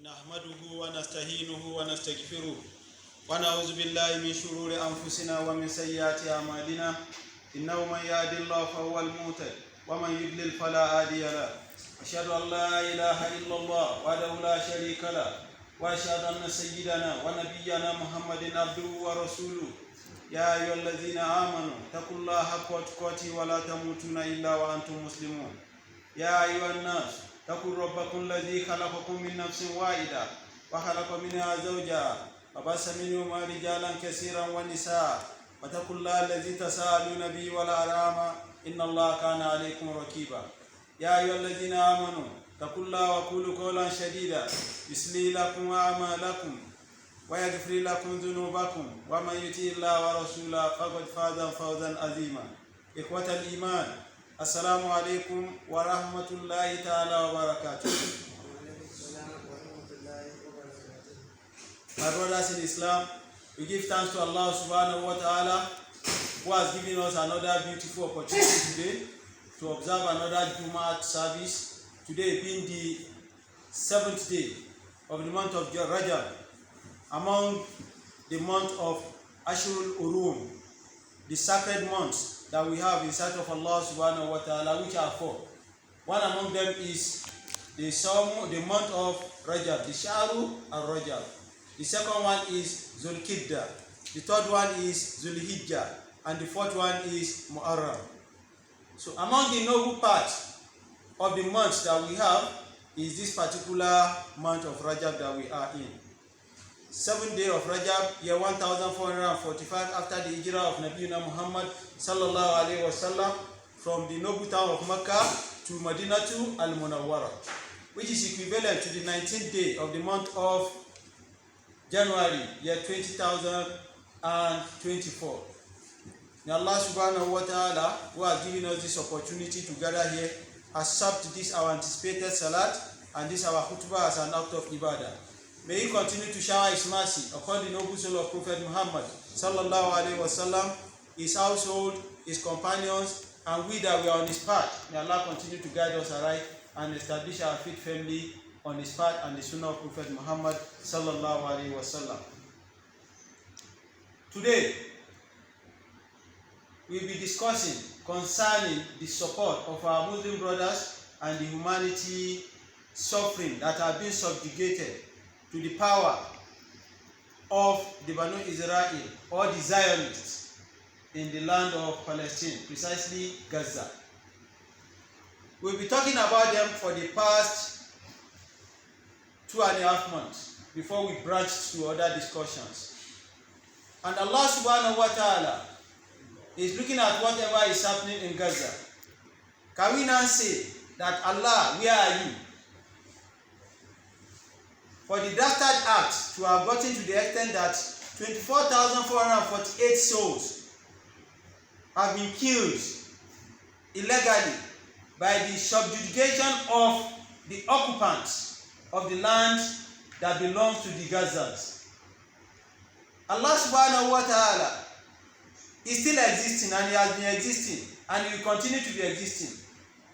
نحمده ونستعينه ونستغفره ونعوذ بالله من شرور أنفسنا ومن سيئات أعمالنا إنه من يهد الله فهو المهتد ومن يضلل فلا هادي له أشهد أن لا إله إلا الله وحده لا شريك له وأشهد أن سيدنا ونبينا محمد عبده ورسوله يا أيها الذين آمنوا اتقوا الله حق تقاته ولا تموتن إلا وأنتم مسلمون يا أيها الناس اتقوا ربكم الذي خلقكم من نفس واحدة وخلق منها زوجها وبث منهما رجالا كثيرا ونساء واتقوا الله الذي تساءلون به والأرحام إن الله كان عليكم رقيبا يا أيها الذين آمنوا اتقوا الله وقولوا قولا سديدا يصلح لكم أعمالكم ويغفر لكم ذنوبكم ومن يطع الله ورسوله فقد فاز فوزا عظيما إخوة الإيمان السلام عليكم ورحمة الله تعالى وبركاته. My brothers in Islam, we give thanks to Allah subhanahu wa ta'ala who has given us another beautiful opportunity today to observe another Jummah service, today being the 7th day of the month of Rajab, among the month of Ashurul Urum, the sacred months that we have in sight of Allah subhanahu wa ta'ala, which are four. One among them is the month of Rajab, the Sha'ru al-Rajab. The second one is Zulkidda. The third one is Zulhijjah. And the fourth one is Muharram. So among the noble parts of the months that we have is this particular month of Rajab that we are in. 7th day of Rajab, year 1445 after the Hijrah of Nabiyyuna Muhammed sallallahu alaihi wasallam from the noble town of Mecca to Madinatu al-Munawwara, which is equivalent to the 19th day of the month of January, year 2024. May Allah subhanahu wa ta'ala, who has given us this opportunity to gather here, accept this our anticipated salat and this our khutbah as an act of ibadah. May He continue to shower His mercy upon the noble soul of Prophet Muhammad sallallahu alaihi wasallam, his household, his companions, and we that we are on His path. May Allah continue to guide us aright and establish our feet firmly on His path and the sunnah of Prophet Muhammad sallallahu alaihi wasallam. Today, we'll be discussing concerning the support of our Muslim brothers and the humanity suffering that are being subjugated to the power of the Banu Israel or the Zionists in the land of Palestine, precisely Gaza. We'll be talking about them for the past 2.5 months before we branch to other discussions. And Allah subhanahu wa ta'ala is looking at whatever is happening in Gaza. Can we now say that Allah, where are you? For the dastard act to have gotten to the extent that 24,448 souls have been killed illegally by the subjugation of the occupants of the land that belongs to the Gazans. Allah subhanahu wa ta'ala is still existing, and He has been existing, and He will continue to be existing.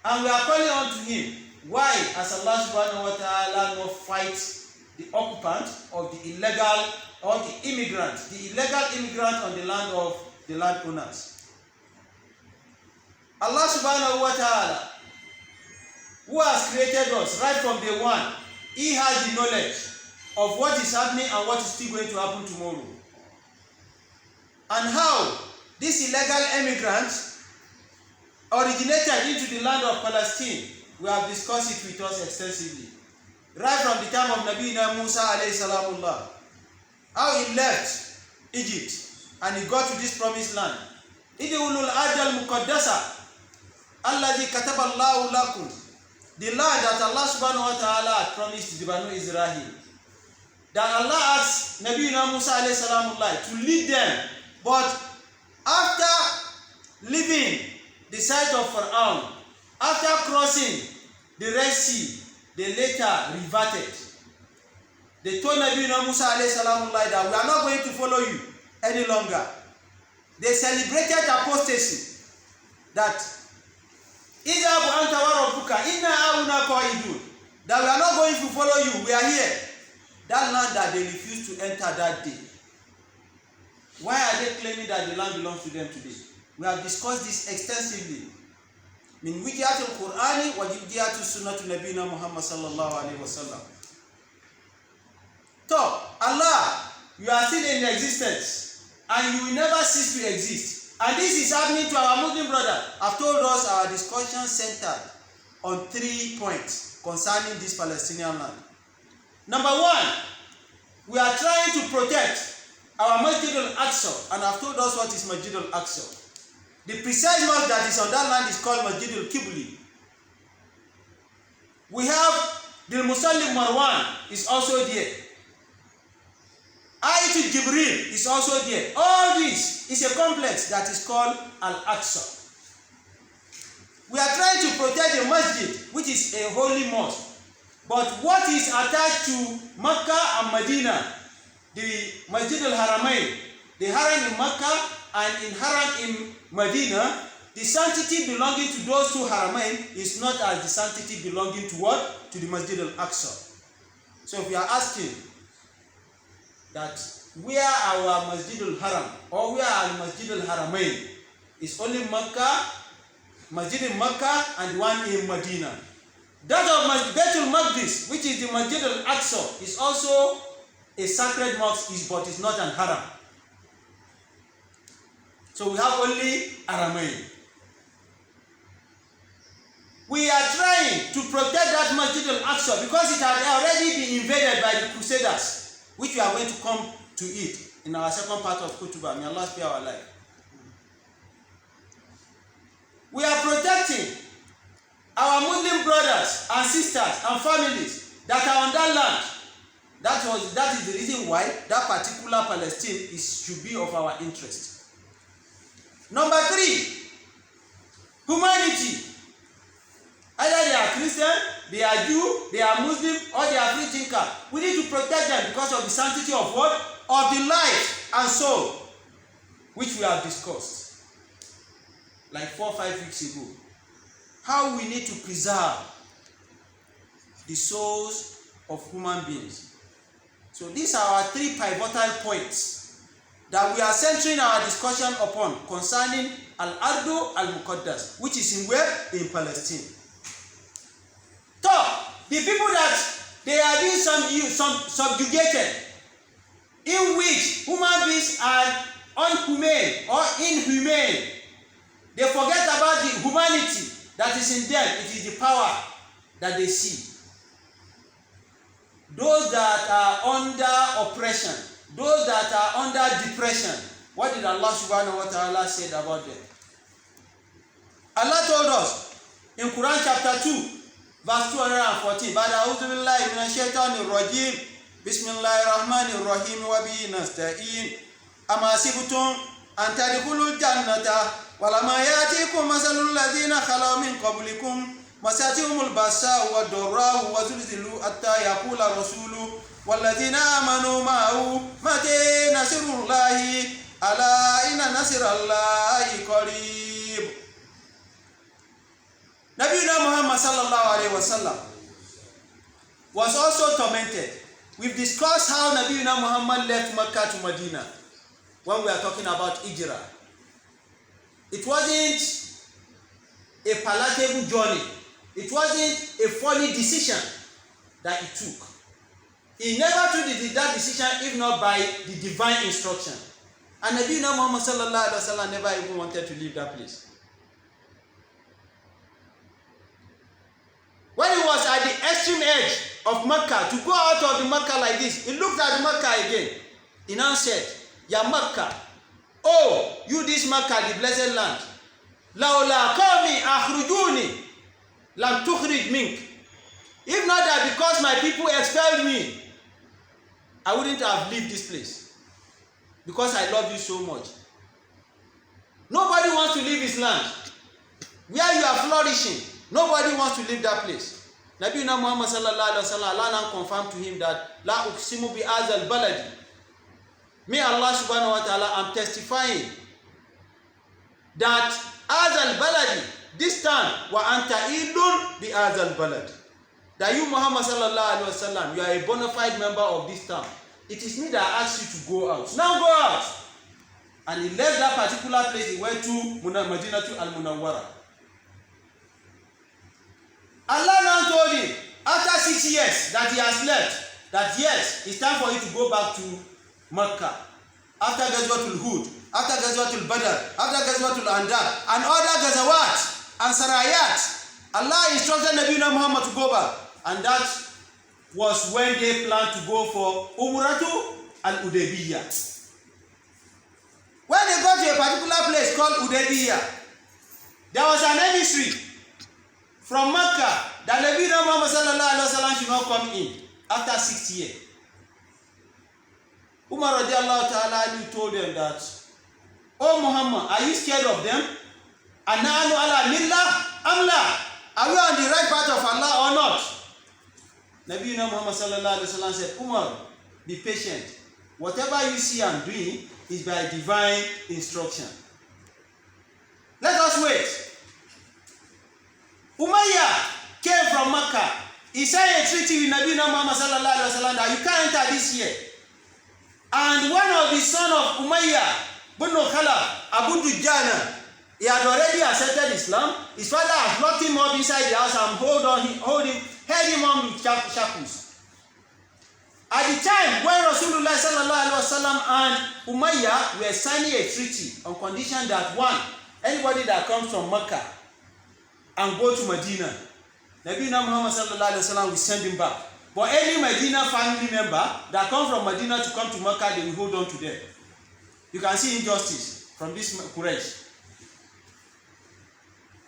And we are calling on to Him. Why has Allah subhanahu wa ta'ala not fight the occupant of the illegal or the immigrant, the illegal immigrant on the land of the landowners? Allah subhanahu wa ta'ala, who has created us right from day one, He has the knowledge of what is happening and what is still going to happen tomorrow. And how these illegal immigrants originated into the land of Palestine, we have discussed it with us extensively. Right from the time of Nabiyyuna Musa alayhi salamullah, how he left Egypt and he got to this promised land. Idulul ajal muqaddasa alladhi kataba lahu lakum, the land that Allah subhanahu wa ta'ala had promised to the Banu Israel. That Allah asked Nabiyyuna Musa alayhi salamullah to lead them, but after leaving the site of Pharaoh, after crossing the Red Sea, they later reverted. They told Nabiyyuna Musa alayhi salamullah that we are not going to follow you any longer. They celebrated apostasy. That idhabu anta wa rabbuka inna hauna qa'idun, that we are not going to follow you, we are here. that land that they refused to enter that day. Why are they claiming that the land belongs to them today? We have discussed this extensively. Min wijiyatul Qur'ani wa jiyatul sunnatu nabina Muhammad sallallahu alaihi wasallam. So, Allah, you are still in existence and you will never cease to exist. And this is happening to our Muslim brother. I've told us our discussion centered on 3 points concerning this Palestinian land. Number 1, we are trying to protect our Masjid al-Aqsa, and I've told us what is Masjid al-Aqsa. The precise mosque that is on that land is called Masjid al-Qibli. We have the Musallim Marwan is also there. Ayatul Jibril is also there. All this is a complex that is called Al-Aqsa. We are trying to protect the masjid, which is a holy mosque. But what is attached to Mecca and Medina, the Masjid al-Haramain, the Haram in Mecca and in Haram in Medina, the sanctity belonging to those two Haramain is not as the sanctity belonging to what? To the Masjid al-Aqsa. So if you are asking that where our Masjid al-Haram or where our Masjid al-Haramain is only Mecca, Masjid in Mecca and one in Medina. That of Baitul Maqdis, which is the Masjid al-Aqsa, is also a sacred mosque, but it's not an haram. So we have only Haramain. We are trying to protect that Masjid al-Aqsa because it had already been invaded by the Crusaders, which we are going to come to it in our second part of Kutubah. May Allah spare our life. We are protecting our Muslim brothers and sisters and families that are on that land. That is the reason why that particular Palestine should be of our interest. Number 3, humanity. Either they are Christian, they are Jew, they are Muslim, or they are free thinker. We need to protect them because of the sanctity of what? Of the life and soul, which we have discussed like 4 or 5 weeks ago. How we need to preserve the souls of human beings. So these are our 3 pivotal points that we are centering our discussion upon concerning Al-Ardu Al-Muqaddas, which is in where? In Palestine. So, the people that they are being subjugated, in which human beings are unhumane or inhumane, they forget about the humanity that is in them. It is the power that they see. Those that are under oppression, those that are under depression, what did Allah subhanahu wa ta'ala say about them? Allah told us in Quran chapter 2, verse 214, Ba'da a'udhu billahi minash shaitanir rajim, bismillahir rahmanir rahim, wa bihi nasta'in, ama sibtum an tadkhulul jannata walama yatikum masalul ladhina khalu min qablikum masatihumul ba'sa wa ad-darra wa zulzilu hatta yaqula rasulu walladhina amanu ma'ahu mata nasrullahi ala inna nasrallahi qarib. Nabi Muhammad sallallahu alaihi wasallam was also tormented. We've discussed how Nabi Muhammad left Mecca to Medina when we are talking about Hijrah. It wasn't a palatable journey. It wasn't a funny decision that he took. He never took that decision if not by the divine instruction. And Nabi Muhammad sallallahu alaihi wasallam never even wanted to leave that place. When he was at the extreme edge of Mecca, to go out of the Mecca like this, he looked at the Mecca again. He now said, Ya Mecca, oh, you this Mecca, the blessed land, laula qawmi akhrujuni lam tukhrij mink. If not that because my people expelled me, I wouldn't have left this place. Because I love you so much. Nobody wants to leave his land. Where you are flourishing, nobody wants to leave that place. Nabi Muhammad sallallahu alaihi wasallam, Allah now confirmed to him that la uqsimu bi azal baladi. May Allah subhanahu wa ta'ala, I'm testifying that azal baladi, this time wa anta idun bi azal balad. that you, Muhammad sallallahu alaihi wasallam, you are a bona fide member of this town. It is me that asked you to go out. Now go out. And he left that particular place. He went to Madinatu al-Munawwara. Allah now told him, after 6 years that he has left, that yes, it's time for you to go back to Mecca. After Ghazwatul Hud, after Ghazwatul Badr, after Ghazwatul Andar, and other Ghazawat and Sarayat, Allah instructed Nabi Muhammad to go back. And that was when they planned to go for Umratu al-Udaybiyah. When they got to a particular place called Udaybiyah, there was an emissary from Mecca that Nabi Muhammad sallallahu alaihi wasallam should not come in after 6 years. Umar radiallahu ta'ala told them that, "Oh Muhammad, are you scared of them? Ananu ala millah amla? Are we on the right path of Allah or not?" Nabi Muhammad sallallahu alaihi wasallam said, "Umar, be patient. Whatever you see I'm doing is by divine instruction. Let us wait." Umayyah came from Mecca. He signed a treaty with Nabi Muhammad sallallahu alaihi wasallam that you can't enter this year. And one of the sons of Umayyah, Bunu Khalaf, Abu Dujana, he had already accepted Islam. His father had locked him up inside the house and held him on with shackles. At the time when Rasulullah sallallahu alaihi wasallam and Umayyah were signing a treaty on condition that one, anybody that comes from Mecca and go to Medina, Nabi Muhammad sallallahu alaihi wasallam will send him back. But any Medina family member that come from Medina to come to Mecca, they will hold on to them. You can see injustice from this Quraysh.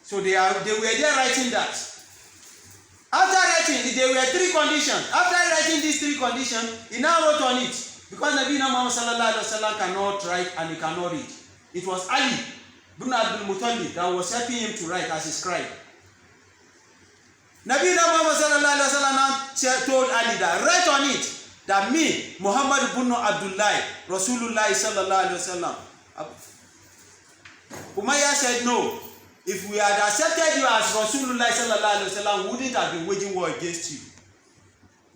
So they were there writing that. After writing, there were 3 conditions. After writing these 3 conditions, he now wrote on it. Because Nabi Muhammad sallallahu alaihi wasallam cannot write and he cannot read. It was Ali ibn Abdul Muttalib that was helping him to write as a scribe. Nabi Muhammad sallallahu alaihi wasallam told Ali that write on it that me, Muhammad ibn Abdullah, Rasulullah sallallahu alaihi wasallam. Umayyah said no. If we had accepted you as Rasulullah sallallahu alaihi wasallam, we wouldn't have been waging war against you.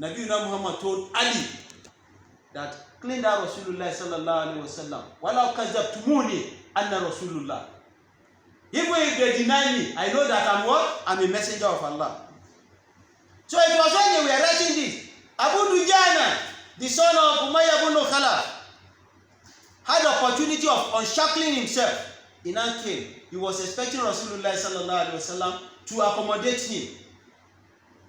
Nabi Muhammad told Ali that clean that Rasulullah sallallahu alaihi wasallam. Walau kazabtumuni anna Rasulullah. Even if they deny me, I know that I'm what? I'm a messenger of Allah. So it was when they were writing this. Abu Dujana, the son of Umayyah ibn Khalaf, had the opportunity of unshackling himself. He now came. He was expecting Rasulullah sallallahu alaihi wasallam to accommodate him.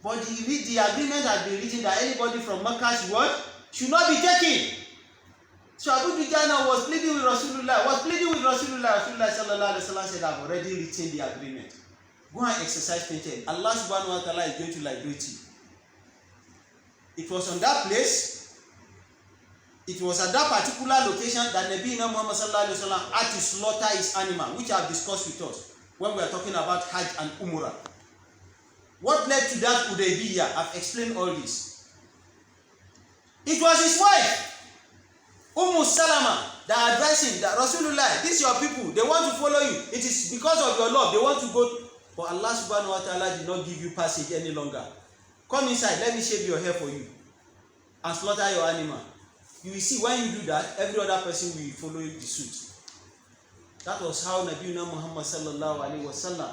But the agreement had been written that anybody from Mecca should not be taken. So Abu Dujana was pleading with Rasulullah. Rasulullah sallallahu alaihi wasallam said, "I've already written the agreement. Go and exercise patience. Allah subhanahu wa ta'ala is going to liberate you." It was on that place, it was at that particular location that Nabi Muhammad sallallahu alaihi wasallam had to slaughter his animal, which I have discussed with us when we are talking about Hajj and Umrah. What led to that Udaybiyah? I've explained all this. It was his wife, Salama, that advised him that Rasulullah, these are your people, they want to follow you. It is because of your love, they want to go. But Allah subhanahu wa ta'ala did not give you passage any longer. Come inside, let me shave your hair for you and slaughter your animal. You will see when you do that, every other person will follow the suit. That was how Nabi Muhammad sallallahu alaihi wasallam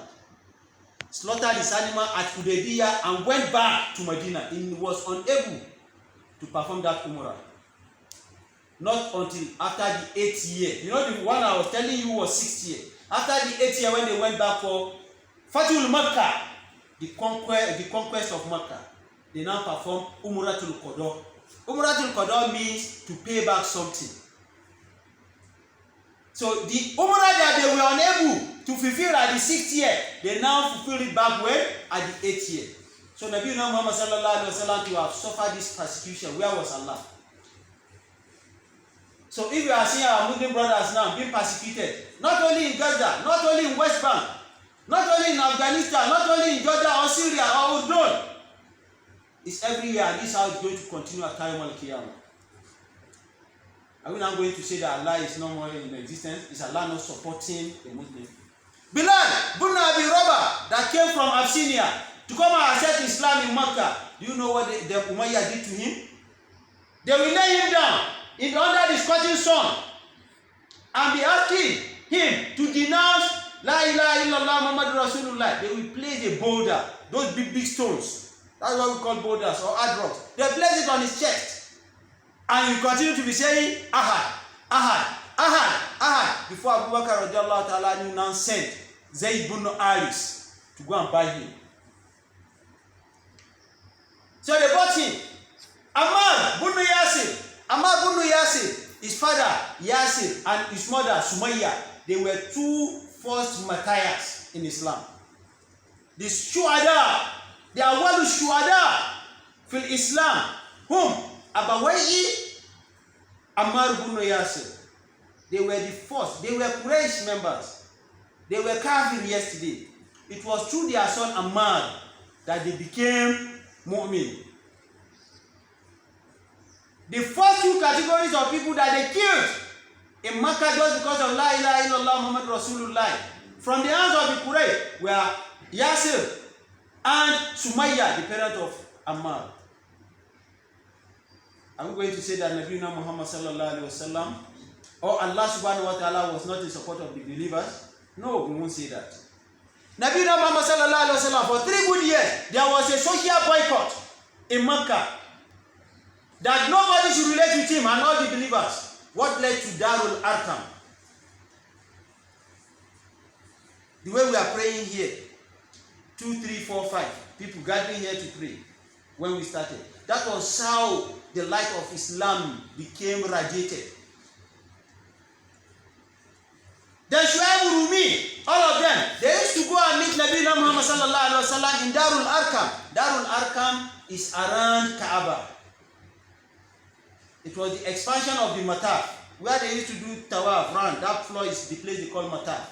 slaughtered his animal at Hudaybiyah and went back to Medina. He was unable to perform that Umrah. Not until after the 8th year. You know, the one I was telling you was 6th year. After the 8th year, when they went back for Fatul Makkah, the conquest of Makkah, they now perform Umratul Qadha. Umratul Qadha means to pay back something. So the Umrah that they were unable to fulfill at the 6th year, they now fulfill it back when? At the 8th year. So Nabi Muhammad sallallahu alaihi wasallam to have suffered this persecution, where was Allah? So if you are seeing our Muslim brothers now being persecuted, not only in Gaza, not only in West Bank, not only in Afghanistan, not only in Jordan or Syria or Urdun, it's every year, and this is how it's going to continue at time al-Qiyamah. Are we now going to say that Allah is no more in existence? Is Allah not supporting the Muslim? Bilal ibn Abi Rabah, that came from Abyssinia to come and accept Islam in Mecca. Do you know what the Umayyad did to him? They will lay him down under the scorching sun and be asking him to denounce La ilaha illallah Muhammadur Rasulullah. They will place a boulder, those big stones. That's what we call boulders or hard rocks. They place it on his chest. And he continue to be saying, Ahad, Ahad, Ahad, Ahad. Before Abu Bakr radiallahu ta'ala now sent Zayd ibn Aris to go and buy him. So they bought him. Ammar ibn Yasir, his father Yasir and his mother Sumayya, they were two first martyrs in Islam. The Shuhada, the Awalu Shuhada fil Islam, whom Abawayhi Ammar ibn Yasir. They were the first. They were Quraysh members. They were kafir yesterday. It was through their son Ammar that they became mu'min. The first two categories of people that they killed in Makkah just because of La ilaha illallah Muhammad Rasulullah from the hands of the Quraysh were Yasir and Sumayya, the parent of Ammar. Are we going to say that Nabiuna Muhammad sallallahu alaihi wasallam or Allah subhanahu wa ta'ala was not in support of the believers? No, we won't say that. Nabiuna Muhammad sallallahu alaihi wasallam, for 3 good years, there was a social boycott in Makkah that nobody should relate with him and all the believers. What led to Darul Arqam? The way we are praying here, 2, 3, 4, 5 people gathering here to pray when we started. That was how the light of Islam became radiated. Then Shu'aib Rumi, all of them, they used to go and meet Nabi Muhammad sallallahu alaihi wasallam in Darul Arqam. Darul Arqam is around Kaaba. It was the expansion of the Mataf, where they used to do tawaf round. That floor is the place they call Mataf.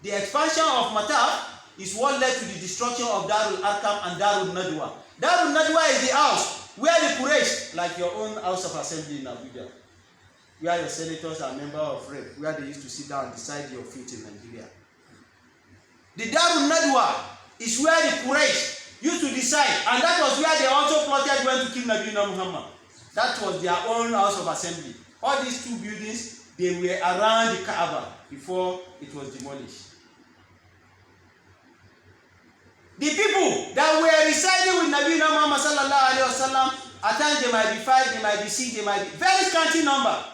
The expansion of Mataf is what led to the destruction of Darul Arqam and Darul Nadwa. Darul Nadwa is the house where the Quraysh, like your own House of Assembly in Abuja, where your senators are members of Rep, where they used to sit down and decide your fate in Nigeria. The Darul Nadwa is where the Quraysh used to decide, and that was where they also plotted when to kill Nabi Muhammad. That was their own House of Assembly. All these 2 buildings, they were around the Kaaba before it was demolished. The people that were residing with Nabi Muhammad sallallahu alaihi wasallam, at times they might be 5, they might be 6, they might be very scanty number.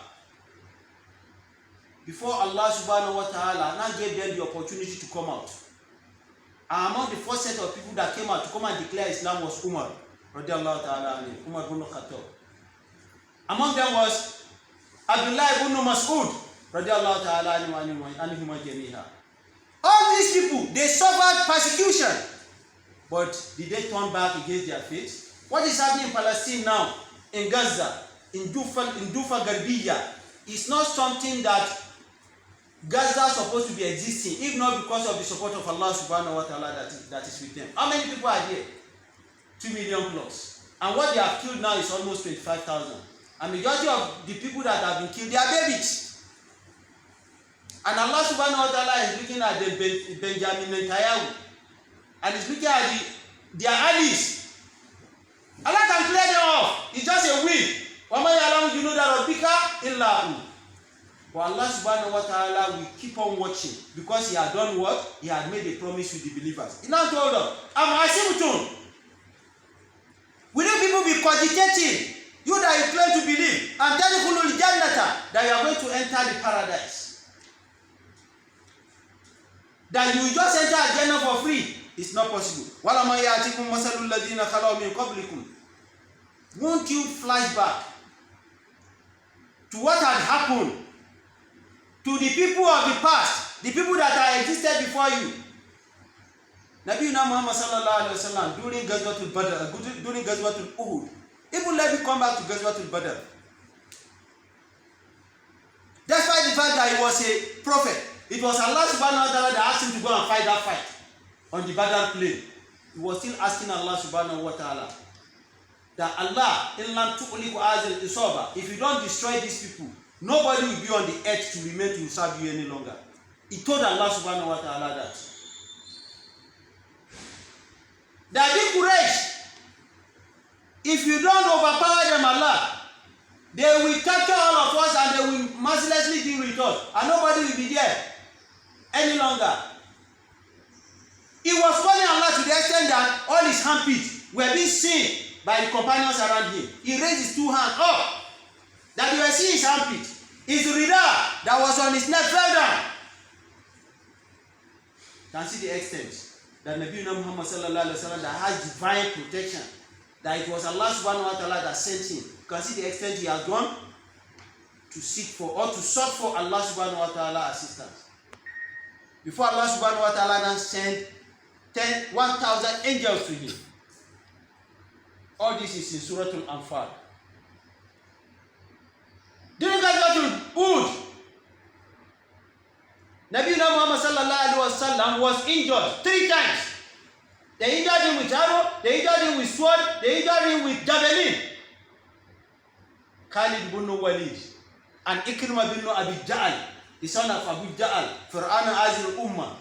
Before Allah subhanahu wa ta'ala now gave them the opportunity to come out. And among the first set of people that came out to come and declare Islam was Umar radiallahu ta'ala anhu, Umar ibn Khattab. Among them was Abdullah ibn Mas'ud radiallahu ta'ala anhu jamiha. All these people, they suffered persecution. But did they turn back against their faith? What is happening in Palestine now, in Gaza, in Dufa Garbiya, is not something that Gaza is supposed to be existing, if not because of the support of Allah subhanahu wa ta'ala that is with them. How many people are there? 2 million plus. And what they have killed now is almost 25,000. And majority of the people that have been killed, they are babies. And Allah subhanahu wa ta'ala is looking at the Benjamin Netanyahu, and he's looking at their allies. Allah can clear them off. It's just a win. وَمَا يَعْلَمُ جُنُودَ رَبِّكَ إِلَّا هُ. But Allah subhanahu wa ta'ala will keep on watching, because he had done what? He had made a promise with the believers. He now told them, will you people be cogitating, you that you claim to believe, and tell you that you are going to enter the paradise? That you will just enter Jannah for free? It's not possible. Won't you flash back to what had happened to the people of the past, the people that had existed before you? Nabi Muhammad sallallahu alaihi wasallam during Ghazwatul Badr, during Ghazwatul Uhud. Even let me come back to Ghazwatul Badr. Despite the fact that he was a prophet, it was Allah subhanahu wa ta'ala that asked him to go and fight that fight on the Badr plain. He was still asking Allah subhanahu wa ta'ala that Allah, if you don't destroy these people, nobody will be on the earth to remain to serve you any longer. He told Allah subhanahu wa ta'ala that. that the Quraysh, if you don't overpower them Allah, they will capture all of us and they will mercilessly deal with us, and nobody will be there any longer. He was calling Allah to the extent that all his handprints were being seen by the companions around him. He raised his two hands up, that they were seeing his handprint. His rida that was on his neck fell down. You can see the extent that Nabi Muhammad sallallahu alaihi wasallam that has divine protection, that it was Allah subhanahu wa ta'ala that sent him. You can see the extent he has gone to seek for or to sought for Allah subhanahu wa ta'ala assistance. Before Allah subhanahu wa ta'ala then sent 1,000 angels to him. All this is in Surah Al-Anfal. During Ghazwatul Uhud, Nabi Muhammad sallallahu alaihi wasallam was injured 3 times. They injured him with arrow, they injured him with sword, they injured him with javelin. Khalid bin Walid and Ikrimah bin Abi Ja'al, the son of Abu Ja'al, Fir'aun Azir Ummah,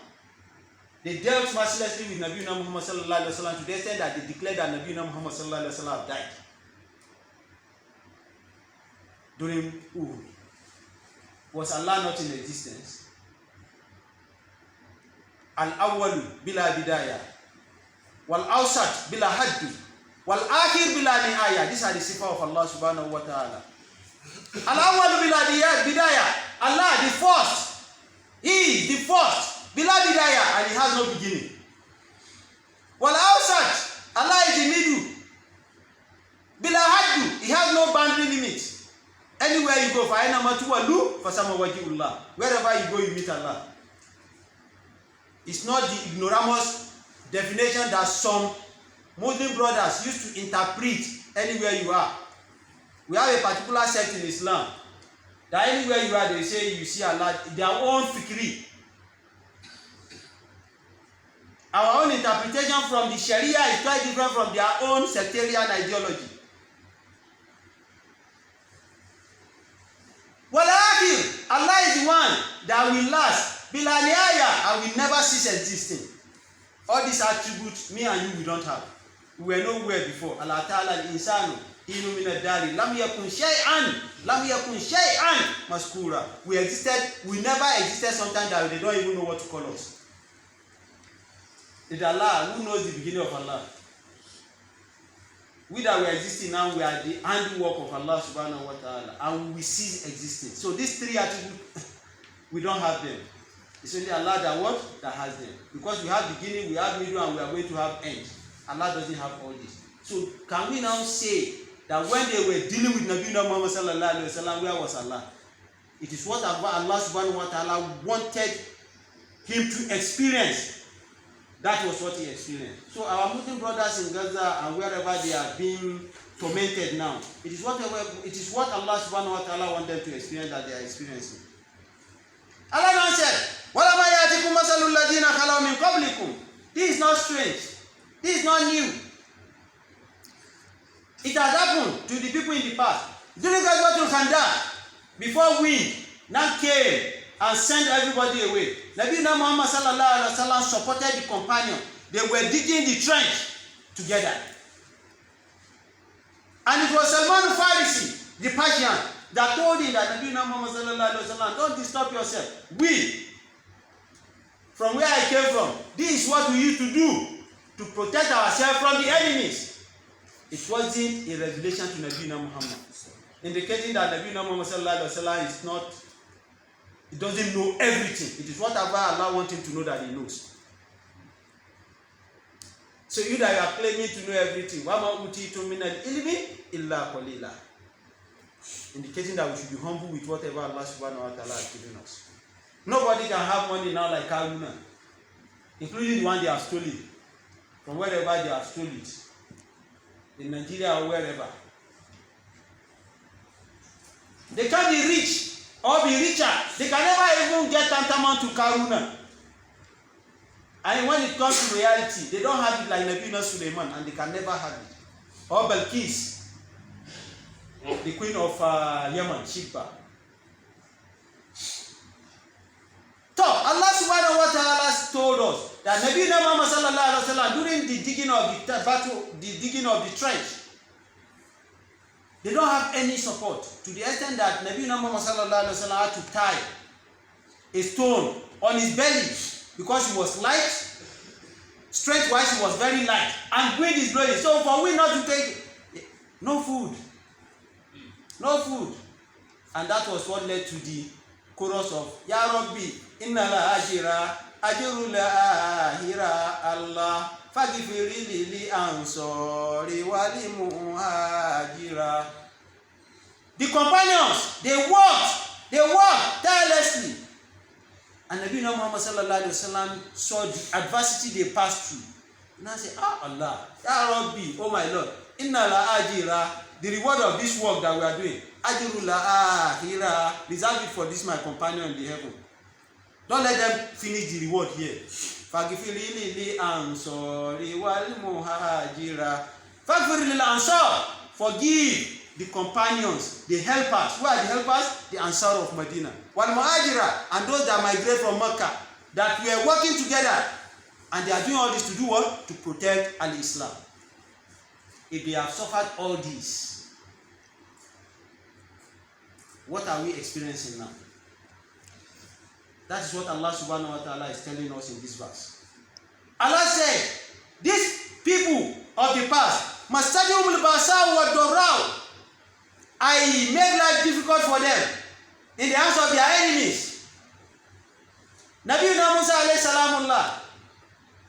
they dealt mercilessly with Nabi Muhammad sallallahu alaihi wasallam to the extent that they declared that Nabi Muhammad sallallahu alaihi wasallam died during Uhud. Was Allah not in existence? Al-awwalu bila bidaya, wal-awsat bila haddu, wal-akhir bila nihaya. These are the sifat of Allah subhanahu wa ta'ala. Al-awwalu bila bidaya, Allah the first. He is the first. Bila bidaya, and he has no beginning. Wal-awsat, Allah is the middle. Bila haddu, he has no boundary limit. Anywhere you go, for aina matu walu, for sama wajihullah. Wherever you go, you meet Allah. It's not the ignoramus definition that some Muslim brothers used to interpret anywhere you are. We have a particular sect in Islam that anywhere you are, they say you see Allah, their own fikri. Our own interpretation from the Sharia is quite different from their own sectarian ideology. Walakin, Allah is the one that will last. Bila nihaya, and will never cease existing. All these attributes, me and you, we don't have. We were nowhere before. Allah ta'ala al-insanu inu min ad-dari lam yakun shay'an maskura. We existed, we never existed sometimes that they don't even know what to call us. It's Allah who knows the beginning of Allah. We that we are existing now, we are the handiwork of Allah subhanahu wa ta'ala, and we cease existing. So these 3 attributes, we don't have them. It's only Allah that has them. Because we have beginning, we have middle, and we are going to have end. Allah doesn't have all this. So can we now say that when they were dealing with Nabi Muhammad sallallahu alaihi wasallam, where was Allah? It is what Allah subhanahu wa ta'ala wanted him to experience. That was what he experienced. So our Muslim brothers in Gaza and wherever they are being tormented now, it is what Allah subhanahu wa ta'ala wanted them to experience that they are experiencing. Allah now said, وَلَمَا يَأْتِكُمْ مَثَلُ الَّذِينَ خَلَوْا مِنْ قَبْلِكُمْ. This is not strange. This is not new. It has happened to the people in the past. During Ghazwatul Khandaq, before wind now came and sent everybody away, Nabi Muhammad sallallahu alaihi wasallam supported the companion. They were digging the trench together. And it was Salman al-Farisi, the Persian, that told him that Nabi Muhammad sallallahu alaihi wasallam, don't disturb yourself. We, from where I came from, this is what we used to do to protect ourselves from the enemies. It wasn't a revelation to Nabi Muhammad, indicating that Nabi Muhammad sallallahu alaihi wasallam is not, he doesn't know everything. It is whatever Allah wants him to know that he knows. So you that you are claiming to know everything, وَمَا أُوتِيتُم مِّنَ الْعِلْمِ إِلَّا قَلِيلًا, indicating that we should be humble with whatever Allah subhanahu wa ta'ala has given us. Nobody can have money now like Karuna, including the one they have stolen, from wherever they have stolen it, in Nigeria or wherever. They can't be rich or be richer. They can never even get tantamount to Karuna. And when it comes to reality, they don't have it like Nabi Sulaiman, and they can never have it. Or Balkis, the queen of Yemen, Shikba. So Allah subhanahu wa ta'ala told us that Nabi Muhammad sallallahu alaihi wasallam, during the digging of the battle, the digging of the trench, they don't have any support, to the extent that Nabi Muhammad sallallahu alaihi wasallam had to tie a stone on his belly because he was light, strength-wise he was very light, and wind is blowing. So for we not to take no food, and that was what led to the chorus of Ya Rabbi inna la ajira ajru la ahira Allah faghfir li ansori wa li muhajira. The companions, they worked tirelessly, and Nabi Muhammad sallallahu alaihi wasallam saw the adversity they passed through. And I said, Allah, Ya Rabbi, oh my Lord, inna la ajira, the reward of this work that we are doing, ajru la ahira, reserve it for this my companion in the heaven. Don't let them finish the reward here. Faghfir li ansori wal muhajira. Faghfir lil ansar, forgive the companions, the helpers. Who are the helpers? The Ansar of Medina. Wal muhajira, and those that migrate from Mecca, that we are working together, and they are doing all this to do what? To protect al-Islam. If they have suffered all this, what are we experiencing now? That is what Allah subhanahu wa ta'ala is telling us in this verse. Allah said, these people of the past, mastajibul basa wa dorau, I make life difficult for them in the hands of their enemies. Nabi Musa alayhi salamullah,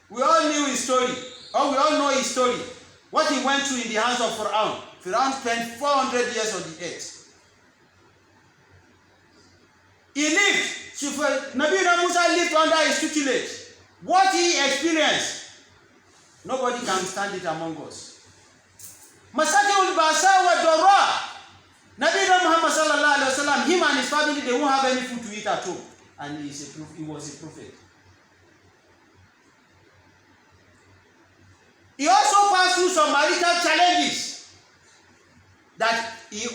we all knew his story, or we all know his story. What he went through in the hands of Pharaoh. Pharaoh spent 400 years on the earth. He lived. Nabi Musa lived under his tutelage. What he experienced, nobody can stand it among us. Masakil basa wa dora. Nabi Muhammad sallallahu alaihi wasallam, him and his family, they won't have any food to eat at home, and he was a prophet. He also passed through some marital challenges that he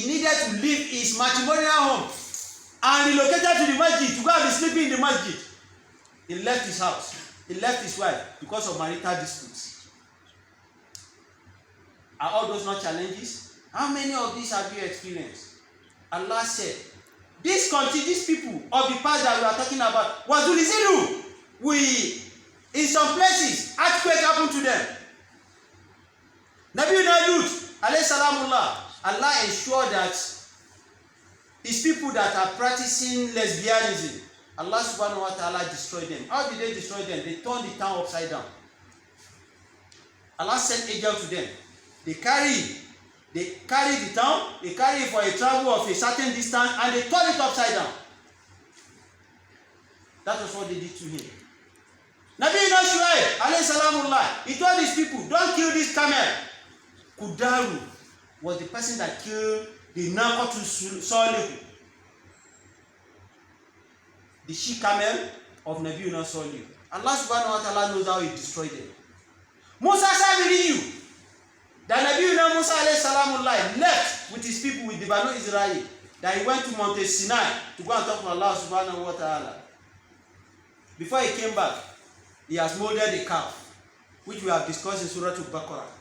needed to leave his matrimonial home and relocated to the masjid to go and be sleeping in the masjid. He left his house. He left his wife because of marital disputes. Are all those not challenges? How many of these have you experienced? Allah said, these people of the past that we are talking about, we, in some places, earthquake happened to them. Nabi Lut, alayhi salamullah, Allah ensured that his people that are practicing lesbianism, Allah subhanahu wa ta'ala destroyed them. How did they destroy them? They turned the town upside down. Allah sent angels to them. They carry the town, they carry it for a travel of a certain distance, and they turn it upside down. That was what they did to him. Nabi Shuaib, alayhi salamullah, he told his people, don't kill this camel. Kudaru was the person that killed the Nakatu Salih, the she camel of Nabi Salih. Allah subhanahu wa ta'ala knows how he destroyed them. Musa Sabiri, that Nabi Musa alayhi salamullah left with his people, with the Banu Israel, that he went to Mount Sinai to go and talk to Allah subhanahu wa ta'ala. Before he came back, he has molded a calf, which we have discussed in Surah Al-Baqarah.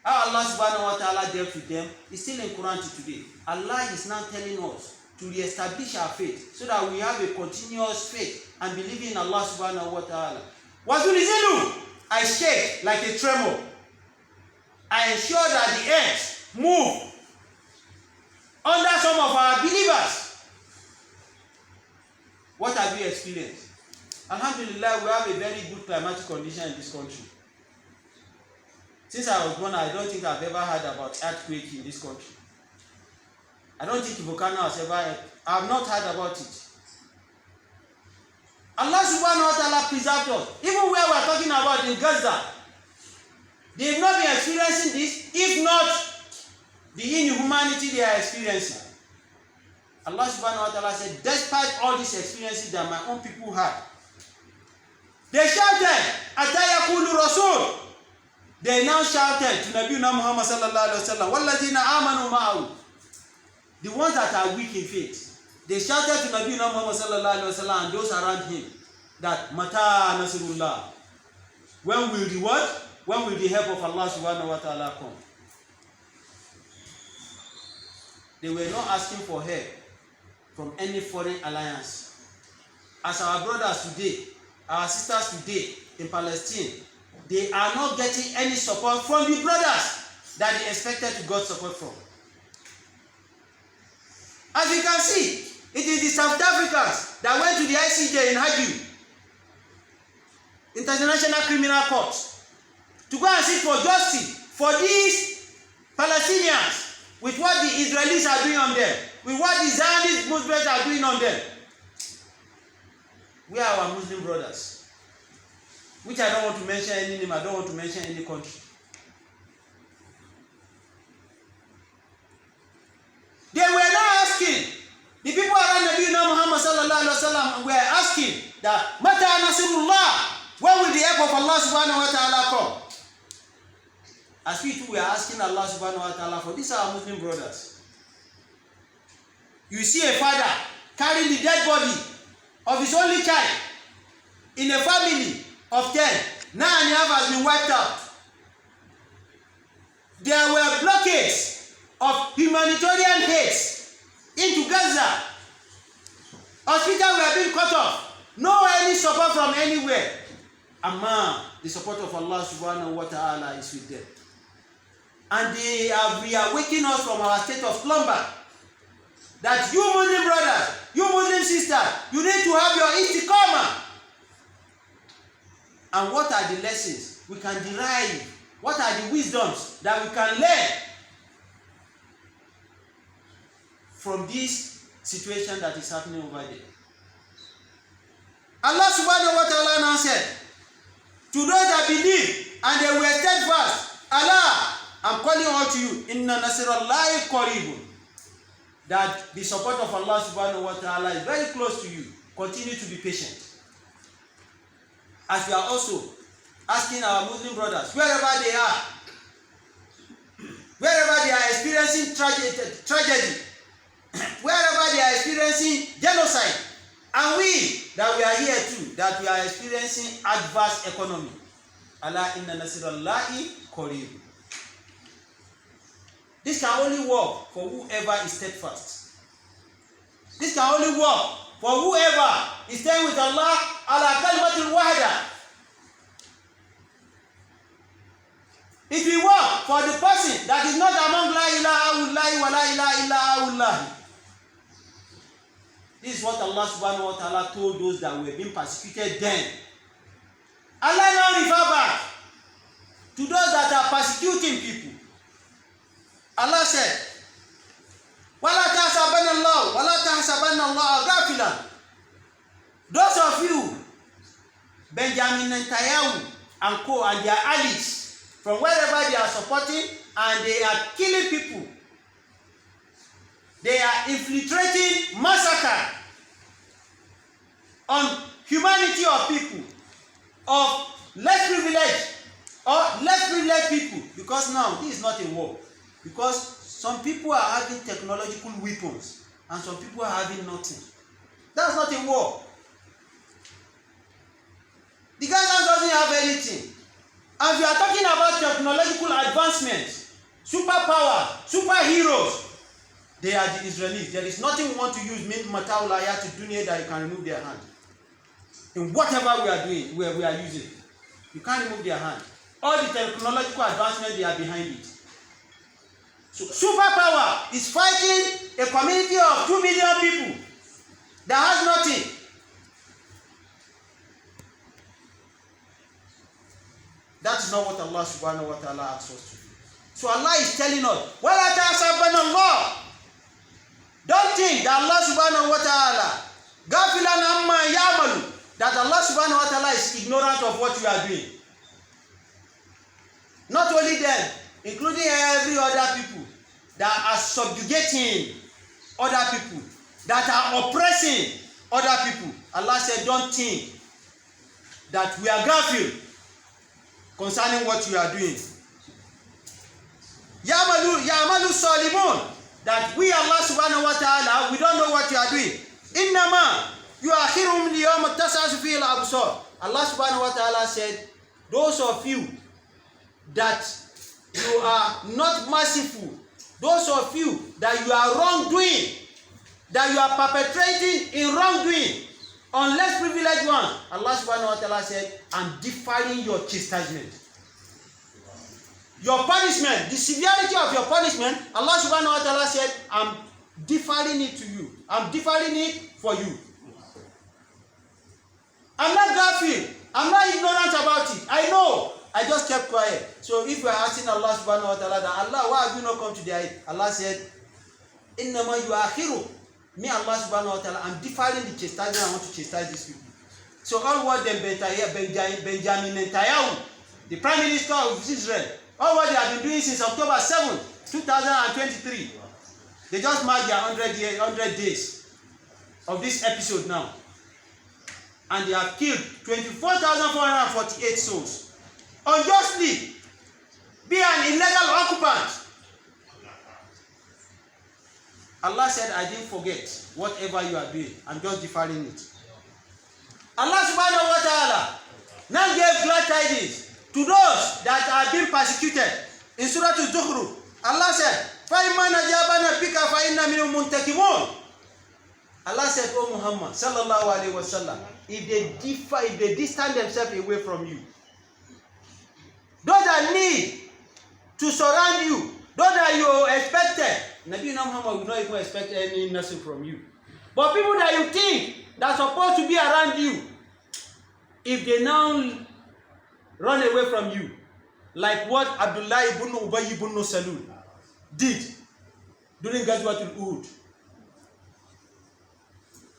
How Allah subhanahu wa ta'ala dealt with them is still in Quran today. Allah is now telling us to re-establish our faith so that we have a continuous faith and believe in Allah subhanahu wa ta'ala. Wazulizilu, I shake like a tremor. I ensure that the earth move under some of our believers. What have you experienced? Alhamdulillah, we have a very good climatic condition in this country. Since I was born, I don't think I've ever heard about earthquake in this country. I don't think volcano has ever, I have not heard about it. Allah subhanahu wa ta'ala preserved us. Even where we are talking about in Gaza, they have not been experiencing this, if not the inhumanity they are experiencing. Allah subhanahu wa ta'ala said, despite all these experiences that my own people had, they shouted, Ataya kullu rasul. They now shouted to Nabi Muhammad sallallahu alaihi wasallam, Walladina amanu ma'ahu. The ones that are weak in faith, they shouted to Nabi Muhammad sallallahu alaihi wasallam and those around him, that mata nasrullah. When will the what? When will the help of Allah subhanahu wa ta'ala come? They were not asking for help from any foreign alliance. As our brothers today, our sisters today in Palestine, they are not getting any support from the brothers that they expected to get support from. As you can see, it is the South Africans that went to the ICJ in Hague, International Criminal Court, to go and seek for justice for these Palestinians with what the Israelis are doing on them, with what the Zionist Muslims are doing on them. We are our Muslim brothers, which I don't want to mention any name, I don't want to mention any country. They were not asking, the people around Nabi Muhammed sallallahu alaihi wasallam were asking that mata nasrullah, when will the help of Allah subhanahu wa ta'ala come? As we too were asking Allah subhanahu wa ta'ala for these are our Muslim brothers. You see a father carrying the dead body of his only child in a family of 10. 9 and a half has been wiped out. There were blockades of humanitarian aids into Gaza. Hospitals were being cut off. No any support from anywhere. Amma, the support of Allah subhanahu wa ta'ala is with them. And they are reawakening us from our state of slumber. That you Muslim brothers, you Muslim sisters, you need to have your istiqamah. And what are the lessons we can derive? What are the wisdoms that we can learn from this situation that is happening over there? Allah subhanahu wa ta'ala now said, to those that believe and they were steadfast, Allah, I'm calling out to you, inna nasrallahi qaribun, that the support of Allah subhanahu wa ta'ala is very close to you. Continue to be patient. As we are also asking our Muslim brothers, wherever they are experiencing tragedy, wherever they are experiencing genocide, and we that we are here too, that we are experiencing adverse economy. Allah inna nasrallahi qarib. This can only work for whoever is steadfast. This can only work for whoever is staying with Allah ala kalimatul wahda. If we work for the person that is not among la ilaha illallah wa la ilaha illallah, this is what Allah subhanahu wa ta'ala told those that were being persecuted then. Allah now refer back to those that are persecuting people. Allah said, waltahtasib ghafara. Those of you, Benjamin Netanyahu and co and their allies, from wherever they are supporting, and they are killing people. They are infiltrating massacre on humanity of people, of less privileged people, because now this is not a war. Because some people are having technological weapons and some people are having nothing. That's not a war. The Gaza doesn't have anything. And we are talking about technological advancements, superpower, superheroes. They are the Israelis. There is nothing we want to use mataulaya to dunya that you can remove their hand. In whatever we are doing, we are using, you can't remove their hand. All the technological advancement, they are behind it. So superpower is fighting a community of 2 million people that has nothing. That is not what Allah subhanahu wa ta'ala asks us to do. So Allah is telling us, waltahtasib. Don't think that Allah subhanahu wa ta'ala, that Allah subhanahu wa ta'ala is ignorant of what you are doing. Not only them, including every other people that are subjugating other people, that are oppressing other people. Allah said, don't think that we are ghafil concerning what you are doing. Ya'malu salimun, that we Allah subhanahu wa ta'ala, we don't know what you are doing. Innama يؤخرهم ليوم تشخص فيه الأبصار. Allah subhanahu wa ta'ala said, those of you that you are not merciful, those of you that you are wrongdoing, that you are perpetrating in wrongdoing, on less privileged ones, Allah subhanahu wa ta'ala said, I'm deferring your chastisement. Your punishment, the severity of your punishment, Allah subhanahu wa ta'ala said, I'm deferring it to you. I'm deferring it for you. I'm not ghafir. I'm not ignorant about it. I know. I just kept quiet. So if we are asking Allah subhanahu wa ta'ala that, Allah, why have you not come to the aid? Allah said, Innama yu'akhiru. Me, Allah subhanahu wa ta'ala, I'm deferring the chastisement. I want to chastise these people. So all what Benjamin Netanyahu, the Prime Minister of Israel, all what they have been doing since October 7, 2023, they just marked their 100 days of this episode now. And they have killed 24,448 souls. Unjustly, be an illegal occupant. Allah said, I didn't forget whatever you are doing. I'm just deferring it. Allah subhanahu wa ta'ala now gave glad tidings to those that are being persecuted. In Surah Al-Zukhruf, Allah said, فَإِمَّا نَجَابَنَا بِكَ فَإِنَّا مِنْهُمْ مُنْتَقِمُونَ. Allah said, oh Muhammad, sallallahu alayhi wa sallam, if they distance themselves away from you, those that need to surround you, those that you expected, Nabi Muhammad will not even expect any nothing from you. But people that you think that are supposed to be around you, if they now run away from you, like what Abdullah ibn Ubay ibn Salul did during Ghazwatul Uhud.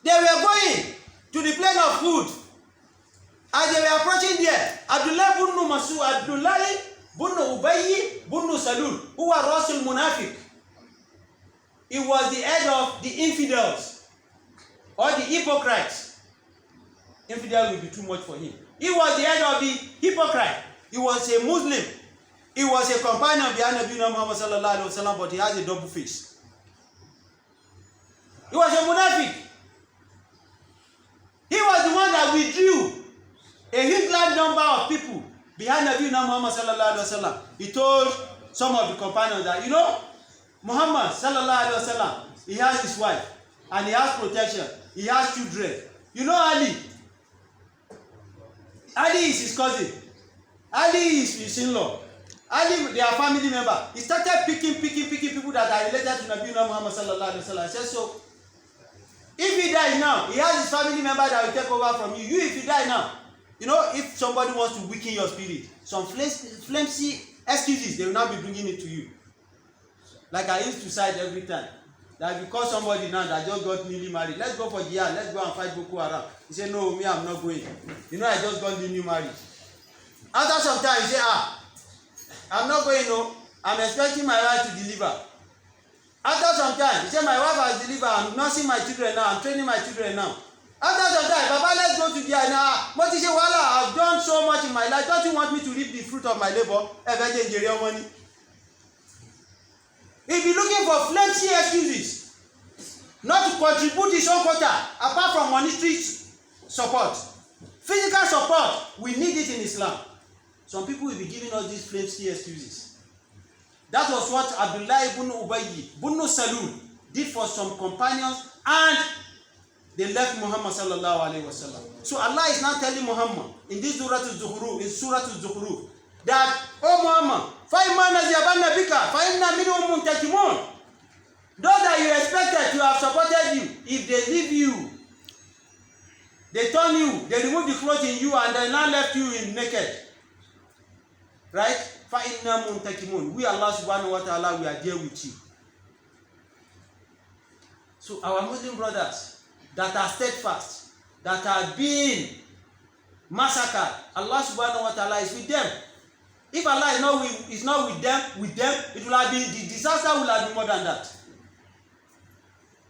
They were going to the plain of food. As they were approaching there, Abdullah ibn Mas'ud, Abdullah ibn Ubay ibn Salul, who was Rasul Munafiq, he was the head of the infidels or the hypocrites. Infidel will be too much for him. He was the head of the hypocrite. He was a Muslim. He was a companion of the Nabi Muhammad sallallahu alaihi wasallam, but he has a double face. He was a munafiq. He was the one that withdrew a huge large number of people behind Nabi Muhammad sallallahu alaihi wasallam. He told some of the companions that, you know, Muhammad sallallahu alaihi wasallam, he has his wife and he has protection. He has children. You know Ali. Ali is his cousin. Ali is his in-law. Ali, they are family member. He started picking people that are related to Nabi Muhammad sallallahu alaihi wasallam. He said, so if he dies now, he has his family member that will take over from you. You, if you die now, you know, if somebody wants to weaken your spirit, some flimsy excuses, they will not be bringing it to you. Like I used to cite every time, that if you call somebody now that just got newly married, let's go for jihad, let's go and fight Boko Haram. He said, no, me, I'm not going. You know, I just got newly married. After some time, he said, I'm not going, no. I'm expecting my wife to deliver. After some time, he said, my wife has delivered. I'm nursing my children now. I'm training my children now. After some time, Baba, let's go to jihad now. But he said, Wala, I've done so much in my life. Don't you want me to reap the fruit of my labor? Money. If you're looking for flimsy excuses, not to contribute his own quota, apart from monetary support, physical support, we need it in Islam. Some people will be giving us these flimsy excuses. That was what Abdullah ibn Ubay ibn Salul did for some companions, and they left Muhammad sallallahu alaihi wasallam. So Allah is now telling Muhammad in this Surah Al-Zukhruf, that, oh Muhammad, those that you expected to have supported you, if they leave you, they turn you, they remove the clothes in you, and they now left you in naked. Right? We, Allah subhanahu wa ta'ala, we are there with you. So our Muslim brothers that are steadfast, that are being massacred, Allah subhanahu wa ta'ala is with them. If Allah is not with them, it will have been, the disaster will have been more than that.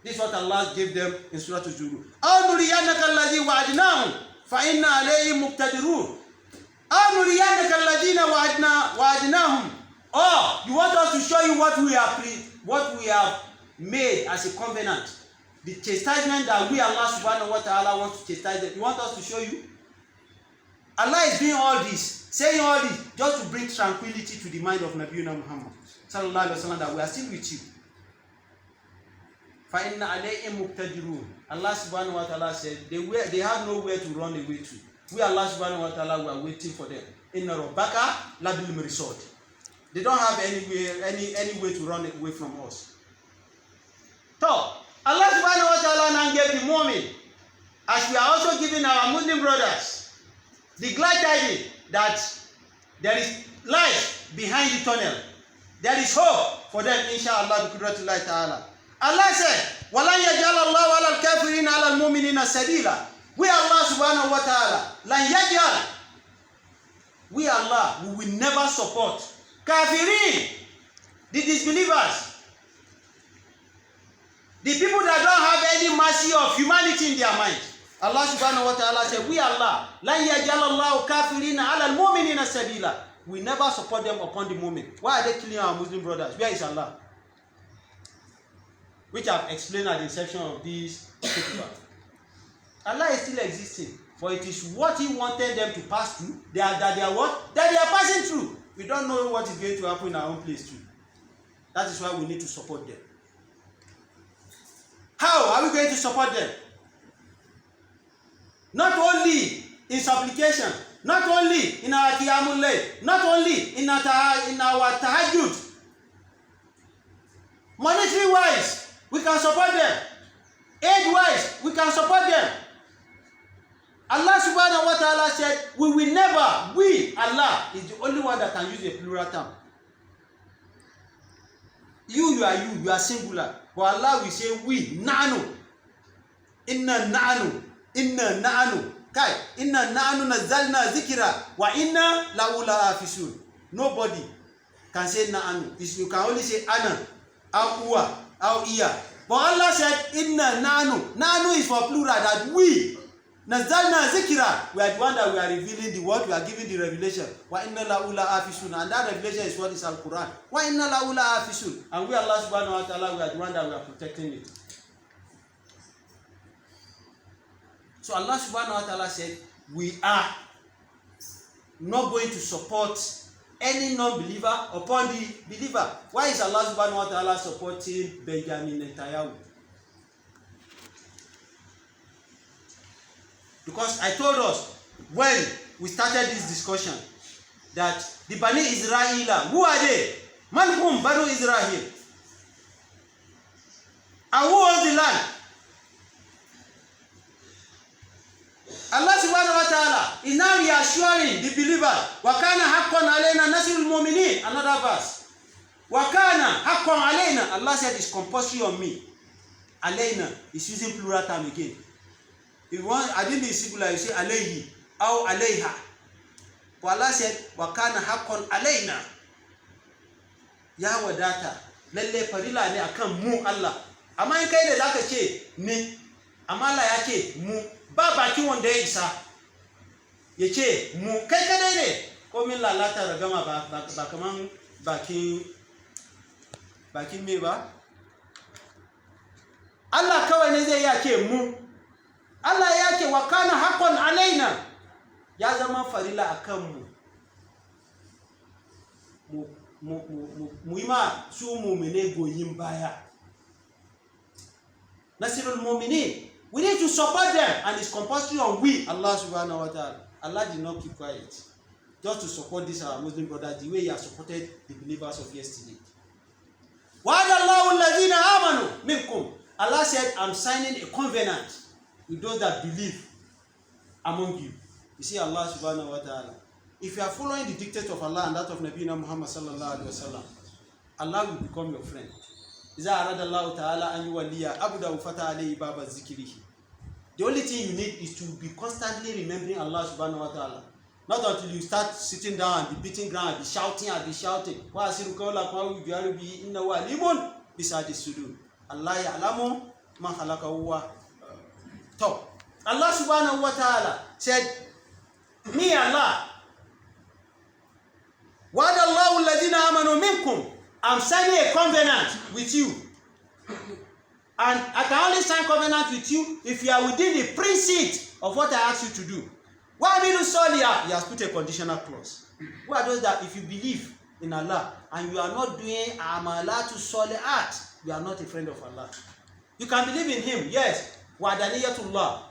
This is what Allah gave them in Surah Al-Zukhruf. أَوْ نُرِيَنَّكَ الَّذِي وَعَدْنَاهُمْ فَإِنَّا عَلَيْهِمْ مُقْتَدِرُونَ أَوْ نُرِيَنَّكَ الَّذِينَ وَعَدْنَاهُمْ. Or you want us to show you what we have made as a covenant the chastisement that we Allah subhanahu wa ta'ala wants to chastise them. You want us to show you? Allah is doing all this, saying all this, just to bring tranquility to the mind of Nabiyuna Muhammad sallallahu alaihi wasallam, that we are still with you. فَإِنَّ عَلَيْهِمْ مُقْتَدِرُونَ. Allah subhanahu wa ta'ala said, they have nowhere to run away to. We Allah subhanahu wa ta'ala, we are waiting for them. Inna rabbaka labil mirsad. They don't have any way to run away from us. So, Allah subhanahu wa ta'ala now gave the moment, as we are also giving our Muslim brothers the glad tidings that there is light behind the tunnel. There is hope for them, inshallah, bi qudratillahi ta'ala. Allah said, وَلَنْ يَجْعَلَ اللَّهُ عَلَى الْكَافِرِينَ عَلَى الْمُؤْمِنِينَ سَبِيلًا. We Allah subhanahu wa ta'ala, لَنْ يَجْعَلَ. We Allah, we will never support kafirin, the disbelievers, the people that don't have any mercy of humanity in their mind. Allah subhanahu wa ta'ala said, we Allah, لَنْ يَجْعَلَ اللَّهُ كَافِرِينَ عَلَى الْمُؤْمِنِينَ سَبِيلًا. We never support them upon the moment. Why are they killing our Muslim brothers? Where is Allah? Which I've explained at the inception of this khutbah. Allah is still existing, but it is what He wanted them to pass through. That they are passing through. We don't know what is going to happen in our own place too. That is why we need to support them. How are we going to support them? Not only in supplication, not only in our qiyamul layl, not only in our tahajjud. Monetary wise, we can support them. Aid wise, we can support them. Allah subhanahu wa ta'ala said, we will never, we, Allah, is the only one that can use a plural term. You are singular. But Allah will say, we, na'nu. Inna na'nu. Kai, inna na'nu nazzalna zikra, wa inna lahu la'afisun. Nobody can say na'nu. You can only say ana, aw uwa, aw iya. But Allah said, inna na'nu. Na'nu is for plural, that we. Nazzalna zikra, we are the one that we are revealing the word, we are giving the revelation. Wa inna lahu la'afisun, and that revelation is what is Al-Quran. Wa inna lahu la'afisun, and we Allah subhanahu wa ta'ala, we are the one that we are protecting it. So Allah subhanahu wa ta'ala said, we are not going to support any non-believer upon the believer. Why is Allah subhanahu wa ta'ala supporting Benjamin Netanyahu? Because I told us when we started this discussion that the Bani Israel, who are they? Man hum Banu Israel. And who owns the land? Allah subhanahu wa ta'ala is now reassuring the believer. Wakana haqqan alayna nasrul mu'minin. Another verse. Wakana haqqan alayna. Allah said it's compulsory on me. Alayna is using plural term again. If you want, I didn't singular, you say alayhi or alayha. But Allah said, wakana haqqan alayna. Ya wadata. Lalle farila ne akan mu Allah. Amma in kai da zaka ce ne. Amma Allah ya ce mu. Ba bakin wanda ya isa. Ya ce mu kai kadai ne. Ko min lalata da gama ba kaman bakin me ba. Allah kawai ne zai ya ce mu. Allah ya ce wa kana haqqan alaina, ya zama farila akan mu yi ma su mu'mine goyin baya. Nasrul mu'minin, we need to support them, and it's compulsory on we, Allah subhanahu wa ta'ala. Allah did not keep quiet just to support this our Muslim brothers the way He has supported the believers of yesterday. Wa'ada Allahu alladhina amanu minkum. Allah said, I'm signing a covenant with those that believe among you. You see Allah subhanahu wa ta'ala. If you are following the dictate of Allah and that of Nabiyina Muhammad sallallahu alaihi wasallam, Allah will become your friend. Iza arada Allah ta'ala an yuwalliya abdahu fata alayhi baba zikrihi. The only thing you need is to be constantly remembering Allah subhanahu wa ta'ala. Not until you start sitting down and be beating ground and be shouting. Wa asiru qawla qawi bi innahu alimun bisadi sudur. Allah ya'lamu ma khalaqa huwa. So, Allah subhanahu wa ta'ala said, me Allah, wa'ada Allahu alladhina amanu minkum, I'm signing a covenant with you. And I can only sign covenant with you if you are within the precinct of what I ask you to do. Why will you solely? He has put a conditional clause. Who are those that if you believe in Allah and you are not doing amalatu solihat, you are not a friend of Allah. You can believe in Him, yes. Wadaniyatullah.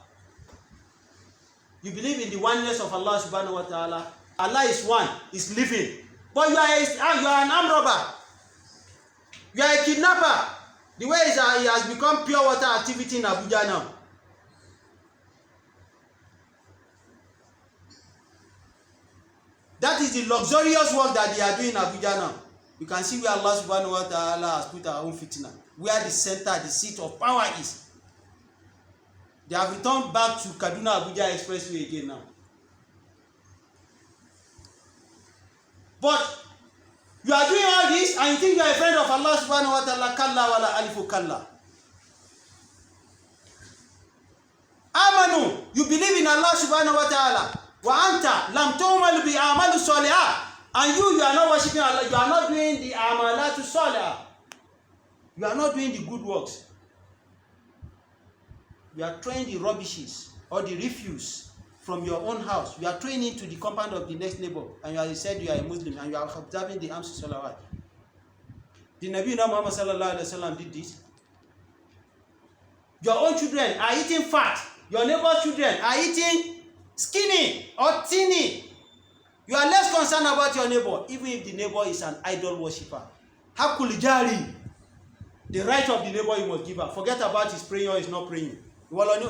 You believe in the oneness of Allah subhanahu wa ta'ala. Allah is one, is living. But you are an armed robber. You are a kidnapper. The way is he has become pure water activity in Abuja now. That is the luxurious work that they are doing in Abuja now. You can see where Allah subhanahu wa ta'ala has put our own fitna. Where the center, the seat of power is. They have returned back to Kaduna Abuja Expressway again now. But you are doing all this and you think you are a friend of Allah subhanahu wa ta'ala. Kalla wala alifu kalla. Amanu, you believe in Allah subhanahu wa ta'ala. Wa anta lam tu'mal bi amalu salihah. And you are not worshiping Allah. You are not doing the amalatu salihah. You are not doing the good works. You are throwing the rubbishes or the refuse from your own house. You are throwing it to the compound of the next neighbor. And you said you are a Muslim and you are observing the Amsi Salawat. The Nabi Muhammad sallallahu alaihi wasallam did this. Your own children are eating fat. Your neighbor's children are eating skinny or thinny. You are less concerned about your neighbor, even if the neighbor is an idol worshipper. Hakul jari. The right of the neighbor you must give up. Forget about his praying or his not praying. When it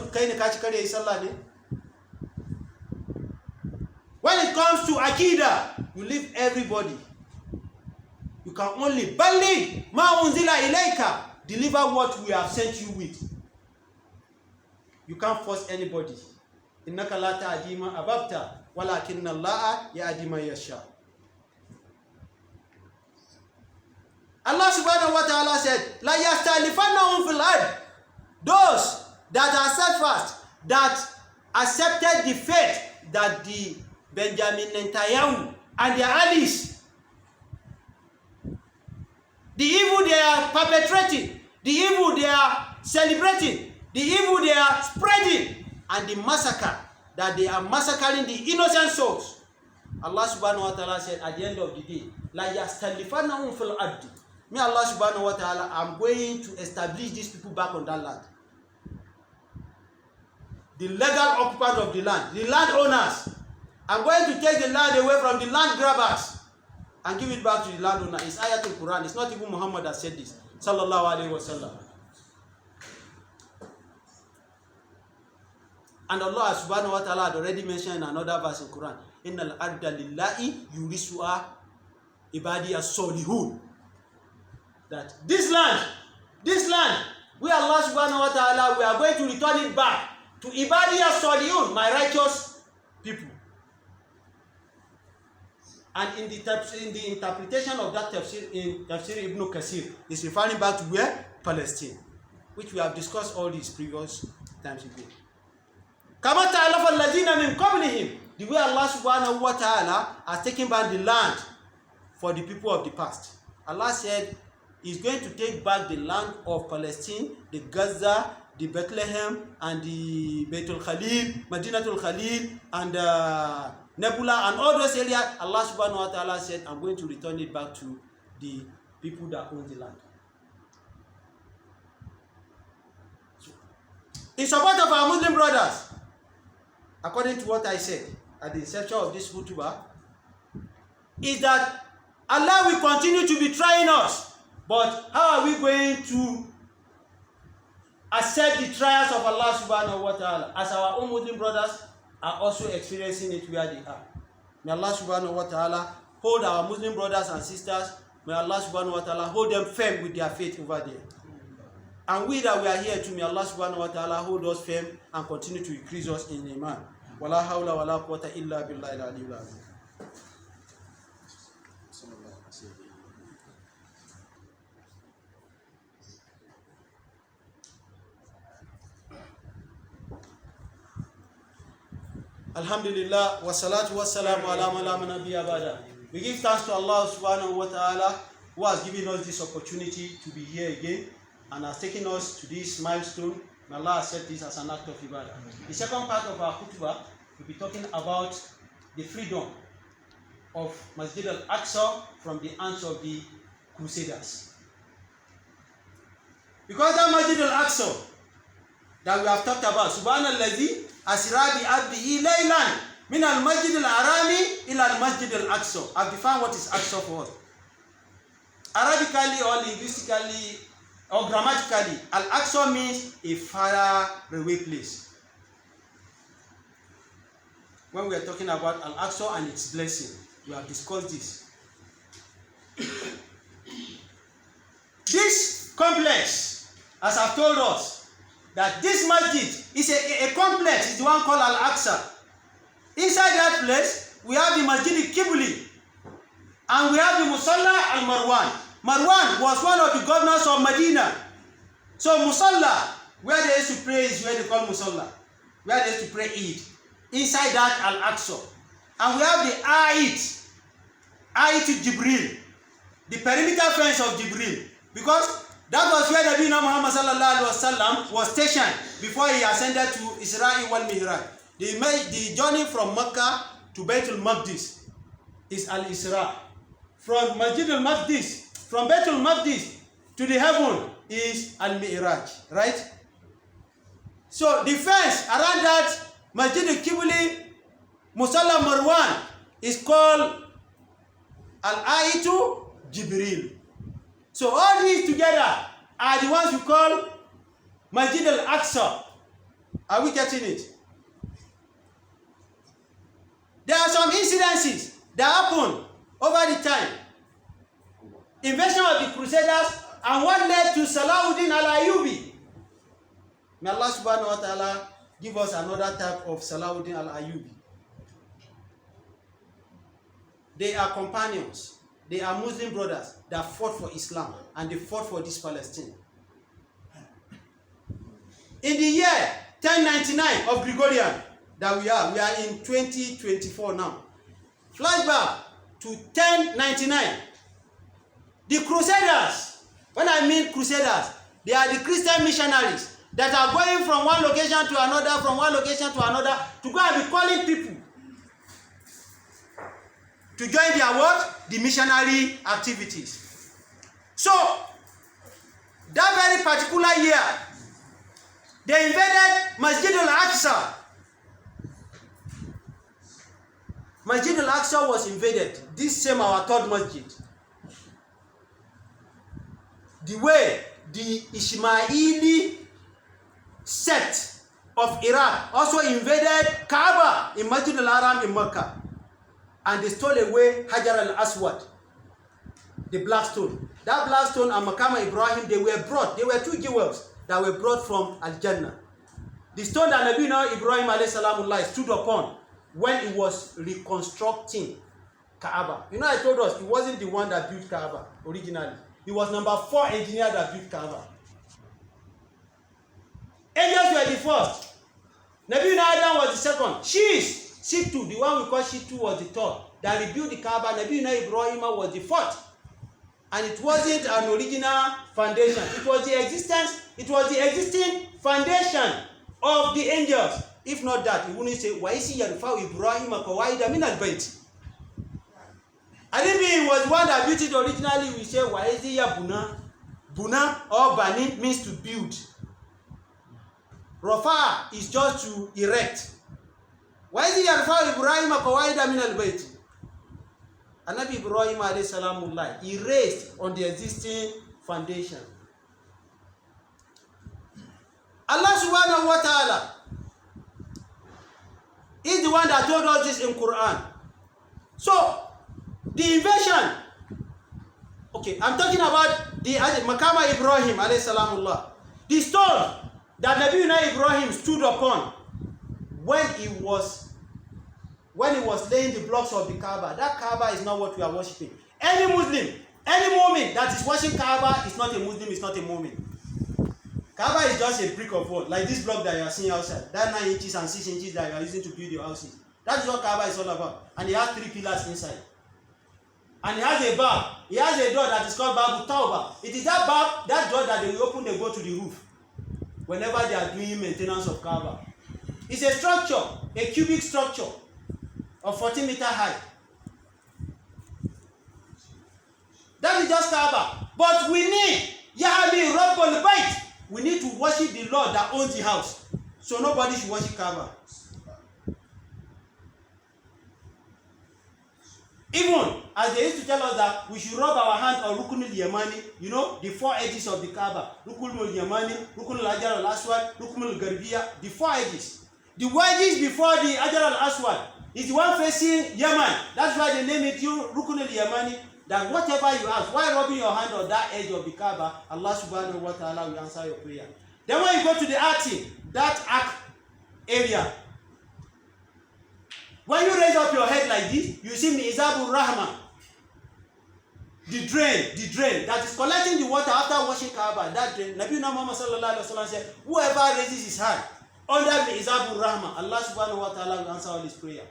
comes to Akida, you leave everybody. You can only baligh ma unzila ilayka, deliver what we have sent you with. You can't force anybody. Innaka la ta'di ma ahbabta walakinna Allaha yahdi man yasha. Allah subhanahu wa ta'ala said, La yastalifannahum fil ard. Those that are steadfast, that accepted the fate that the Benjamin Netanyahu and their allies, the evil they are perpetrating, the evil they are celebrating, the evil they are spreading, and the massacre that they are massacring the innocent souls. Allah subhanahu wa ta'ala said at the end of the day, La yastalifannahum fil ard. Me, Allah subhanahu wa ta'ala, I'm going to establish these people back on that land. The legal occupant of the land, the landowners. I'm going to take the land away from the land grabbers and give it back to the landowner. It's ayatul Quran. It's not even Muhammad that said this. Sallallahu alayhi wa sallam. And Allah subhanahu wa ta'ala had already mentioned in another verse in Quran, Innal arda lillaahi yurisuha ibadi as-solihun. That this land, we Allah subhanahu wa ta'ala, we are going to return it back to ibadi as-solihun, my righteous people. And in the interpretation of that tafsir, in Tafsir Ibn Kasir, is referring back to where? Palestine, which we have discussed all these previous times ago. Kama ta'alafa alladhina min qablihim, the way Allah subhanahu wa ta'ala has taken back the land for the people of the past. Allah said He's going to take back the land of Palestine, the Gaza, the Bethlehem, and the Beitul Khalil, Madinatul Khalil, and Nebula, and all those areas. Allah subhanahu wa ta'ala said, I'm going to return it back to the people that own the land. So, in support of our Muslim brothers, according to what I said at the inception of this khutbah, is that Allah will continue to be trying us. But how are we going to accept the trials of Allah subhanahu wa ta'ala as our own Muslim brothers are also experiencing it where they are? May Allah subhanahu wa ta'ala hold our Muslim brothers and sisters. May Allah subhanahu wa ta'ala hold them firm with their faith over there. And we that we are here too, may Allah subhanahu wa ta'ala hold us firm and continue to increase us in iman. Wala hawla wala quwwata illa billahi al-aliyyil azim. Alhamdulillah, wa salatu wa salamu ala man la nabiyya ba'da. We give thanks to Allah subhanahu wa ta'ala who has given us this opportunity to be here again and has taken us to this milestone. May Allah accept this as an act of ibadah. The second part of our khutbah will be talking about the freedom of Masjid al-Aqsa from the hands of the Crusaders. Because that Masjid al-Aqsa that we have talked about, Subhanallazi asra bi abdihi laylan min al-Masjid al-Harami ila al-Masjid al-Aqsa. I've defined what is Aqsa for us. Arabically or linguistically or grammatically, al-Aqsa means a far away place. When we are talking about al-Aqsa and its blessing, we have discussed this. This complex, as I've told us, that this masjid is a complex, is the one called Al-Aqsa. Inside that place, we have the Masjid al-Qibli, and we have the Musalla al-Marwan. Marwan was one of the governors of Medina. So Musalla, where they used to pray, is where they call Musalla, where they used to pray Eid. Inside that Al-Aqsa. And we have the Ait to Jibril, the perimeter fence of Jibril, because that was where the Muhammed sallallahu alaihi wasallam was stationed before he ascended to Israel wal Mihraj. The journey from Mecca to Baitul Maqdis is Al-Isra. From Masjid al-Maqdis, from Baitul Maqdis to the heaven is Al-Mi'raj, right? So the fence around that Masjid al-Qibli, Musalla Marwan, is called Al-Aitu Jibril. So all these together are the ones we call Masjid al-Aqsa. Are we getting it? There are some incidences that happen over the time. Invasion of the Crusaders and what led to Salahuddin al-Ayyubi. May Allah subhanahu wa ta'ala give us another type of Salahuddin al-Ayyubi. They are companions. They are Muslim brothers that fought for Islam and they fought for this Palestine. In the year 1099 of Gregorian that we are in 2024 now. Flashback to 1099. The Crusaders, when I mean Crusaders, they are the Christian missionaries that are going from one location to another, to go and be calling people to join their work, the missionary activities. So, that very particular year, they invaded Masjid al-Aqsa. Masjid al-Aqsa was invaded. This same our third masjid. The way the Ismaili sect of Iraq also invaded Kaaba in Masjid al-Haram in Mecca. And they stole away Hajar al-Aswad, the black stone. That black stone and Maqam Ibrahim, they were two jewels that were brought from Al-Jannah. The stone that Nabi Ibrahim alayhi salamullah stood upon when he was reconstructing Kaaba. You know, I told us, he wasn't the one that built Kaaba originally. He was number 4 engineer that built Kaaba. Angels were the first. Nabi Adam was the second. Shitu, the one we call Shitu, was the third. That rebuilt the Kaaba. Nabi Ibrahim was the fourth. And it wasn't an original foundation. It was the existing foundation of the angels. If not that, he wouldn't say, Waisi Yarfau Ibrahim Kawaida min al-Bayt. I didn't mean he was the one that built it originally. We say, Waisi Yabuna. Buna or Bani means to build. Rafa is just to erect. Waisi Yarfau Ibrahim Kawaida min al-Bayt. And Nabi Ibrahim alayhi salamullah, he raised on the existing foundation. Allah subhanahu wa ta'ala is the one that told us this in Quran. So, the invasion, okay, I'm talking about the Maqam Ibrahim alayhi salamullah, the stone that Nabi Ibrahim stood upon when he was laying the blocks of the Kaaba. That Kaaba is not what we are worshiping. Any Muslim, any Mu'min that is worshiping Kaaba is not a Muslim, is not a Mu'min. Kaaba is just a brick of wood, like this block that you are seeing outside. That 9 inches and 6 inches that you are using to build your houses. That is what Kaaba is all about. And it has 3 pillars inside. And he has a bab. He has a door that is called Babu Tauba. It is that bab, that door that they will open, they go to the roof whenever they are doing maintenance of Kaaba. It's a structure, a cubic structure of 40-meter high. That is just Kaaba. But we need Yahali Rabbul Bayt. We need to worship the Lord that owns the house. So nobody should worship Kaaba. Even as they used to tell us that we should rub our hand on Rukunul Yamani, you know, the 4 edges of the Kaaba. Rukunul Yamani, Rukunul Ajar al-Aswad, Rukunul Garbiya, the 4 edges. The wedges before the Ajar al-Aswad is the one facing Yemen. That's why they name it Rukunul Yamani. That whatever you ask, while rubbing your hand on that edge of the Kaaba, Allah subhanahu wa ta'ala will answer your prayer. Then when you go to the Ati, that ark area, when you raise up your head like this, you see Mi'zabur Rahman, the drain that is collecting the water after washing Kaaba. That drain, Nabi Muhammad sallallahu alaihi wasallam said, whoever raises his hand under Mi'zabur Rahman, Allah subhanahu wa ta'ala will answer all his prayer.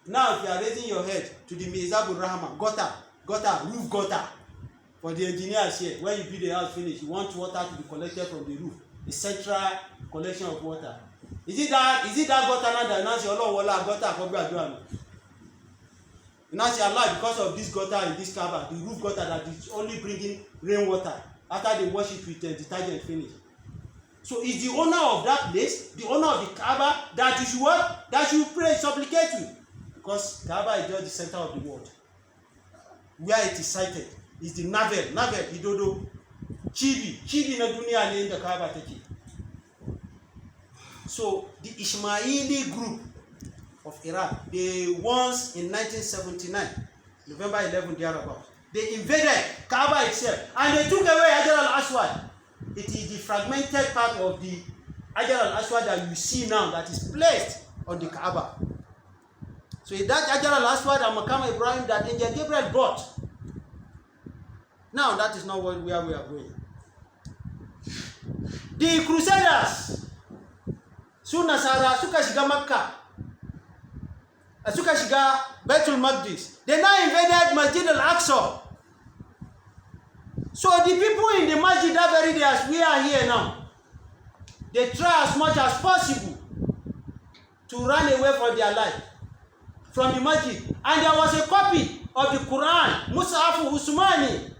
Now, if you are raising your head to the Mi'zabur Rahman, roof gutter, for the engineers here, when you build the house finish, you want water to be collected from the roof, the central collection of water. Is it that gutter now that now say Allah wala gutter akobra aduanu? You now say Allah, because of this gutter in this Kaaba, the roof gutter that is only bringing rainwater after they wash it with detergent finish. So it's the owner of that place, the owner of the Kaaba, that you should what? That you pray, supplicate to. Because Kaaba is just the center of the world. Where it is sited is the navel, idodo, chibi na dunia ni the Kaaba take. So the Ismaili group of Iraq, they once in 1979, November 11 thereabout, they invaded Kaaba itself and they took away Ajar al-Aswad. It is the fragmented part of the Ajar al-Aswad that you see now that is placed on the Kaaba. So that Ajar al-Aswad and Maqam Ibrahim that Angel Gabriel brought. Now that is not where we are going. The Crusaders, su Nasara suka shiga Makkah, suka shiga Baitul Maqdis. They now invaded Masjid al-Aqsa. So the people in the Masjid that very day as we are here now, they try as much as possible to run away from their life, from the Masjid. And there was a copy of the Quran, Mus'haf Usmani.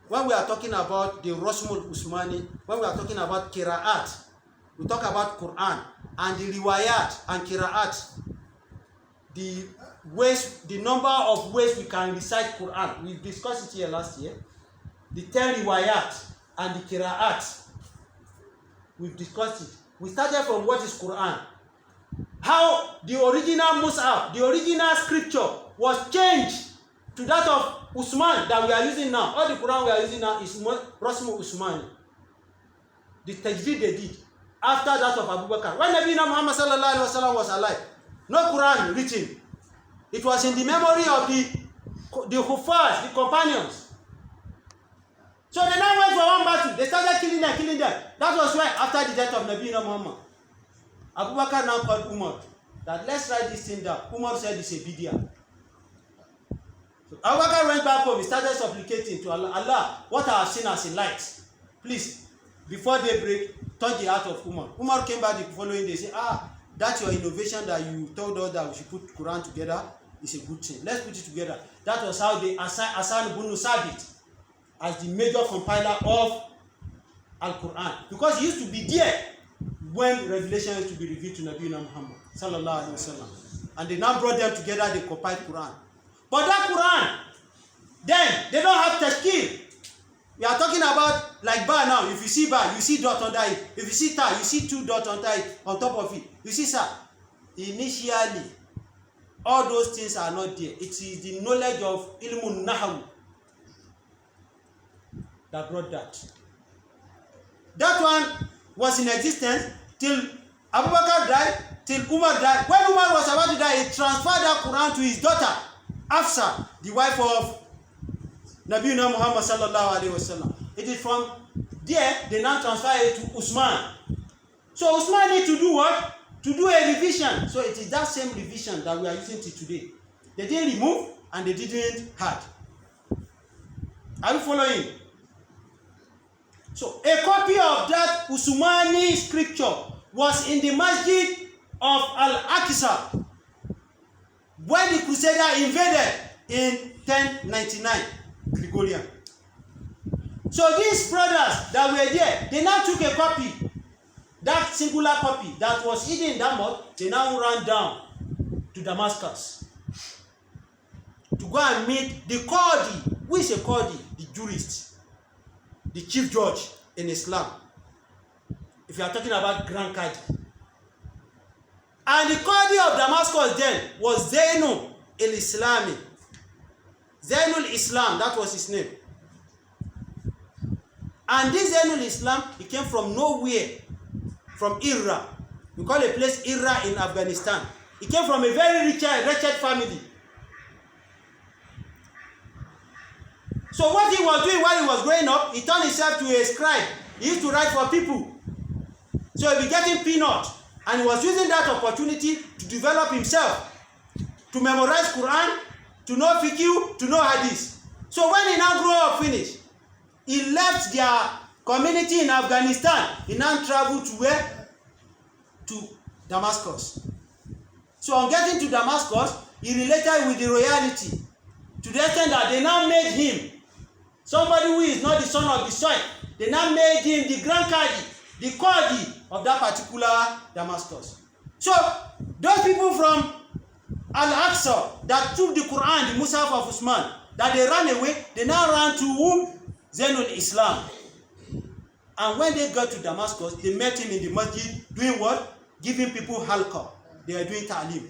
When we are talking about the Rasmul Usmani, when we are talking about Qira'at, we talk about Quran and the Riwayat and Qira'at, the ways, the number of ways we can recite Quran. We discussed it here last year. The 10 Riwayat and the Qira'at, we've discussed it. We started from what is Quran. How the original Mus'haf, the original scripture was changed to that of Usman that we are using now. All the Quran we are using now is Rasmu Usmani. The tajdeed they did after that of Abu Bakr. When Nabi Muhammad sallallahu alaihi wasallam was alive, no Quran written. It was in the memory of the Hufaz, the companions. So they now went for one battle. They started killing them. That was why after the death of Nabi Muhammad, Abu Bakr now called Umar that let's write this thing down. Umar said it's a bid'ah. So Abu Bakr went back home. He started supplicating to Allah. Allah, what I have seen as a light, please, before daybreak, touch the heart of Umar. Umar came back the following day. Said, that's your innovation that you told us that we should put Quran together. It's a good thing. Let's put it together. That was how they assigned Hassan ibn Sabit as the major compiler of Al-Quran, because he used to be there when revelation used to be revealed to Nabi Muhammad sallallahu alaihi wasallam, and they now brought them together. They compiled Quran. But that Quran, then they don't have tashkil. We are talking about like bar now. If you see bar, you see dot under it. If you see tar, you see 2 dots under it, on top of it. You see, sir, initially, all those things are not there. It is the knowledge of ilmun nahaw that brought that. That one was in existence till Abu Bakr died, till Umar died. When Umar was about to die, he transferred that Quran to his daughter, Hafsa, the wife of Nabi Muhammad sallallahu alaihi wasallam. It is from there they now transfer it to Usman. So Usman need to do what? To do a revision. So it is that same revision that we are using till today. They didn't remove and they didn't add. Are you following? So a copy of that Usmani scripture was in the masjid of Al-Aqsa when the Crusader invaded in 1099 Gregorian. So these brothers that were there, they now took a copy, that singular copy that was hidden in that mosque, they now ran down to Damascus to go and meet the Qadi. Who is a Qadi? The jurist, the chief judge in Islam. If you are talking about Grand Qadi. And the Qadi of Damascus then was Zainul al-Islami. Zainul Islam, that was his name. And this Zainul Islam, he came from nowhere, from Irra. We call a place Irra in Afghanistan. He came from a very wretched family. So what he was doing while he was growing up, he turned himself to a scribe. He used to write for people. So he'll be getting peanut. And he was using that opportunity to develop himself, to memorize Quran, to know fiqh, to know hadith. So when he now grew up finished, he left their community in Afghanistan. He now traveled to where? To Damascus. So on getting to Damascus, he related with the royalty to the extent that they now made him somebody who is not the son of the soil. They now made him the Grand Qadi, the Qadi of that particular Damascus. So those people from Al-Aqsa that took the Quran, the Musaf of Usman, that they ran away, they now ran to whom? Zainul Islam. And when they got to Damascus, they met him in the masjid doing what? Giving people halqa. They are doing ta'lim.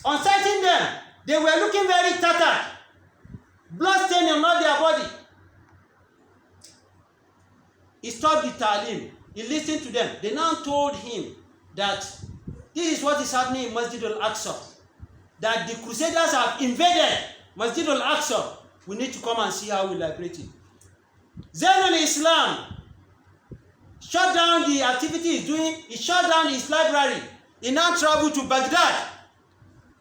On sighting them, they were looking very tattered, bloodstained on all their body. He stopped the ta'lim. He listened to them. They now told him that this is what is happening in Masjid al-Aqsa. That the Crusaders have invaded Masjid al-Aqsa. We need to come and see how we liberate it. Zainul Islam shut down the activity he's doing. He shut down his library. He now traveled to Baghdad,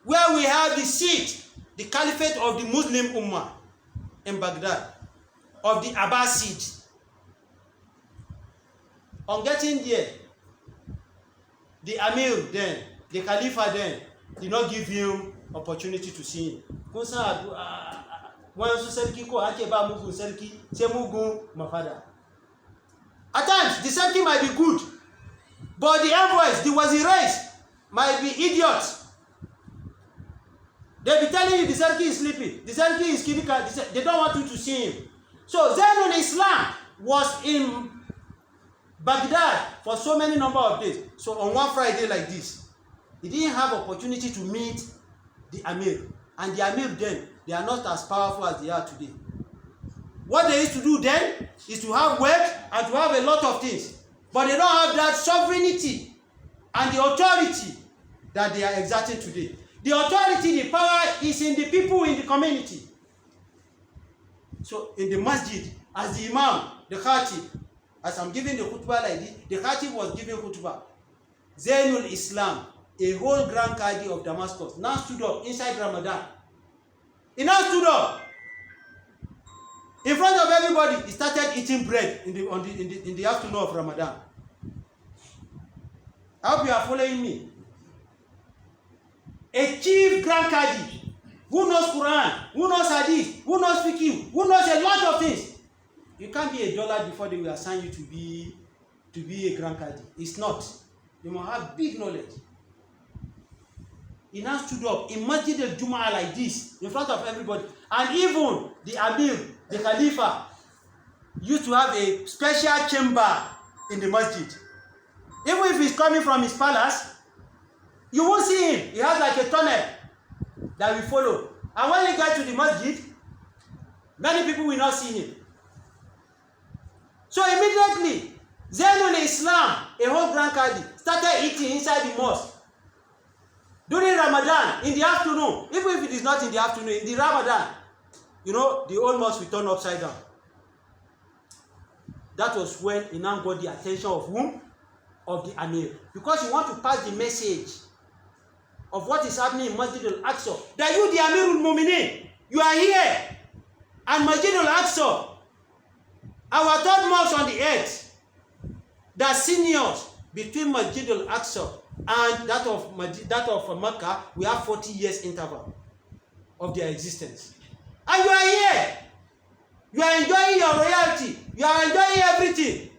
where we have the seat, the caliphate of the Muslim Ummah in Baghdad, of the Abbasid. On getting there, the Amir then, the Khalifa then, did not give him opportunity to see him. At times, the Sarki might be good, but the envoys, the wazirais, might be idiots. They'll be telling you the Sarki is sleeping, the Sarki is clinical, they don't want you to see him. So Zainul Islam was in Baghdad for so many number of days. So on one Friday like this, he didn't have opportunity to meet the Amir. And the Amir then, they are not as powerful as they are today. What they used to do then is to have wealth and to have a lot of things. But they don't have that sovereignty and the authority that they are exerting today. The authority, the power is in the people in the community. So in the masjid, as the imam, the khatib, as I'm giving the khutbah like this, the khatib was giving khutbah. Zainul Islam, a whole Grand Qadi of Damascus, now stood up inside Ramadan. He now stood up in front of everybody. He started eating bread in the afternoon of Ramadan. I hope you are following me. A chief Grand Qadi who knows Quran, who knows Hadith, who knows fiqh, who knows a lot of things. You can't be a dollar before they will assign you to be a Grand Qadi. It's not. You must have big knowledge. He now stood up in Masjid al-Jum'ah like this, in front of everybody. And even the Amir, the Khalifa, used to have a special chamber in the masjid. Even if he's coming from his palace, you won't see him. He has like a tunnel that will follow. And when he gets to the masjid, many people will not see him. So immediately, Zainul Islam, a whole Grand Qadi, started eating inside the mosque. During Ramadan, in the afternoon, even if it is not in the afternoon, in the Ramadan, you know, the whole mosque will turn upside down. That was when he now got the attention of whom? of the Amir, because you want to pass the message of what is happening in Masjid al-Aqsa. That you, the Amirul Mu'minin, you are here, and Masjid al-Aqsa, our third mosque on the earth, that seniors between Masjid al-Aqsa and that of Mecca, we have 40 years interval of their existence. And you are here. You are enjoying your royalty. You are enjoying everything.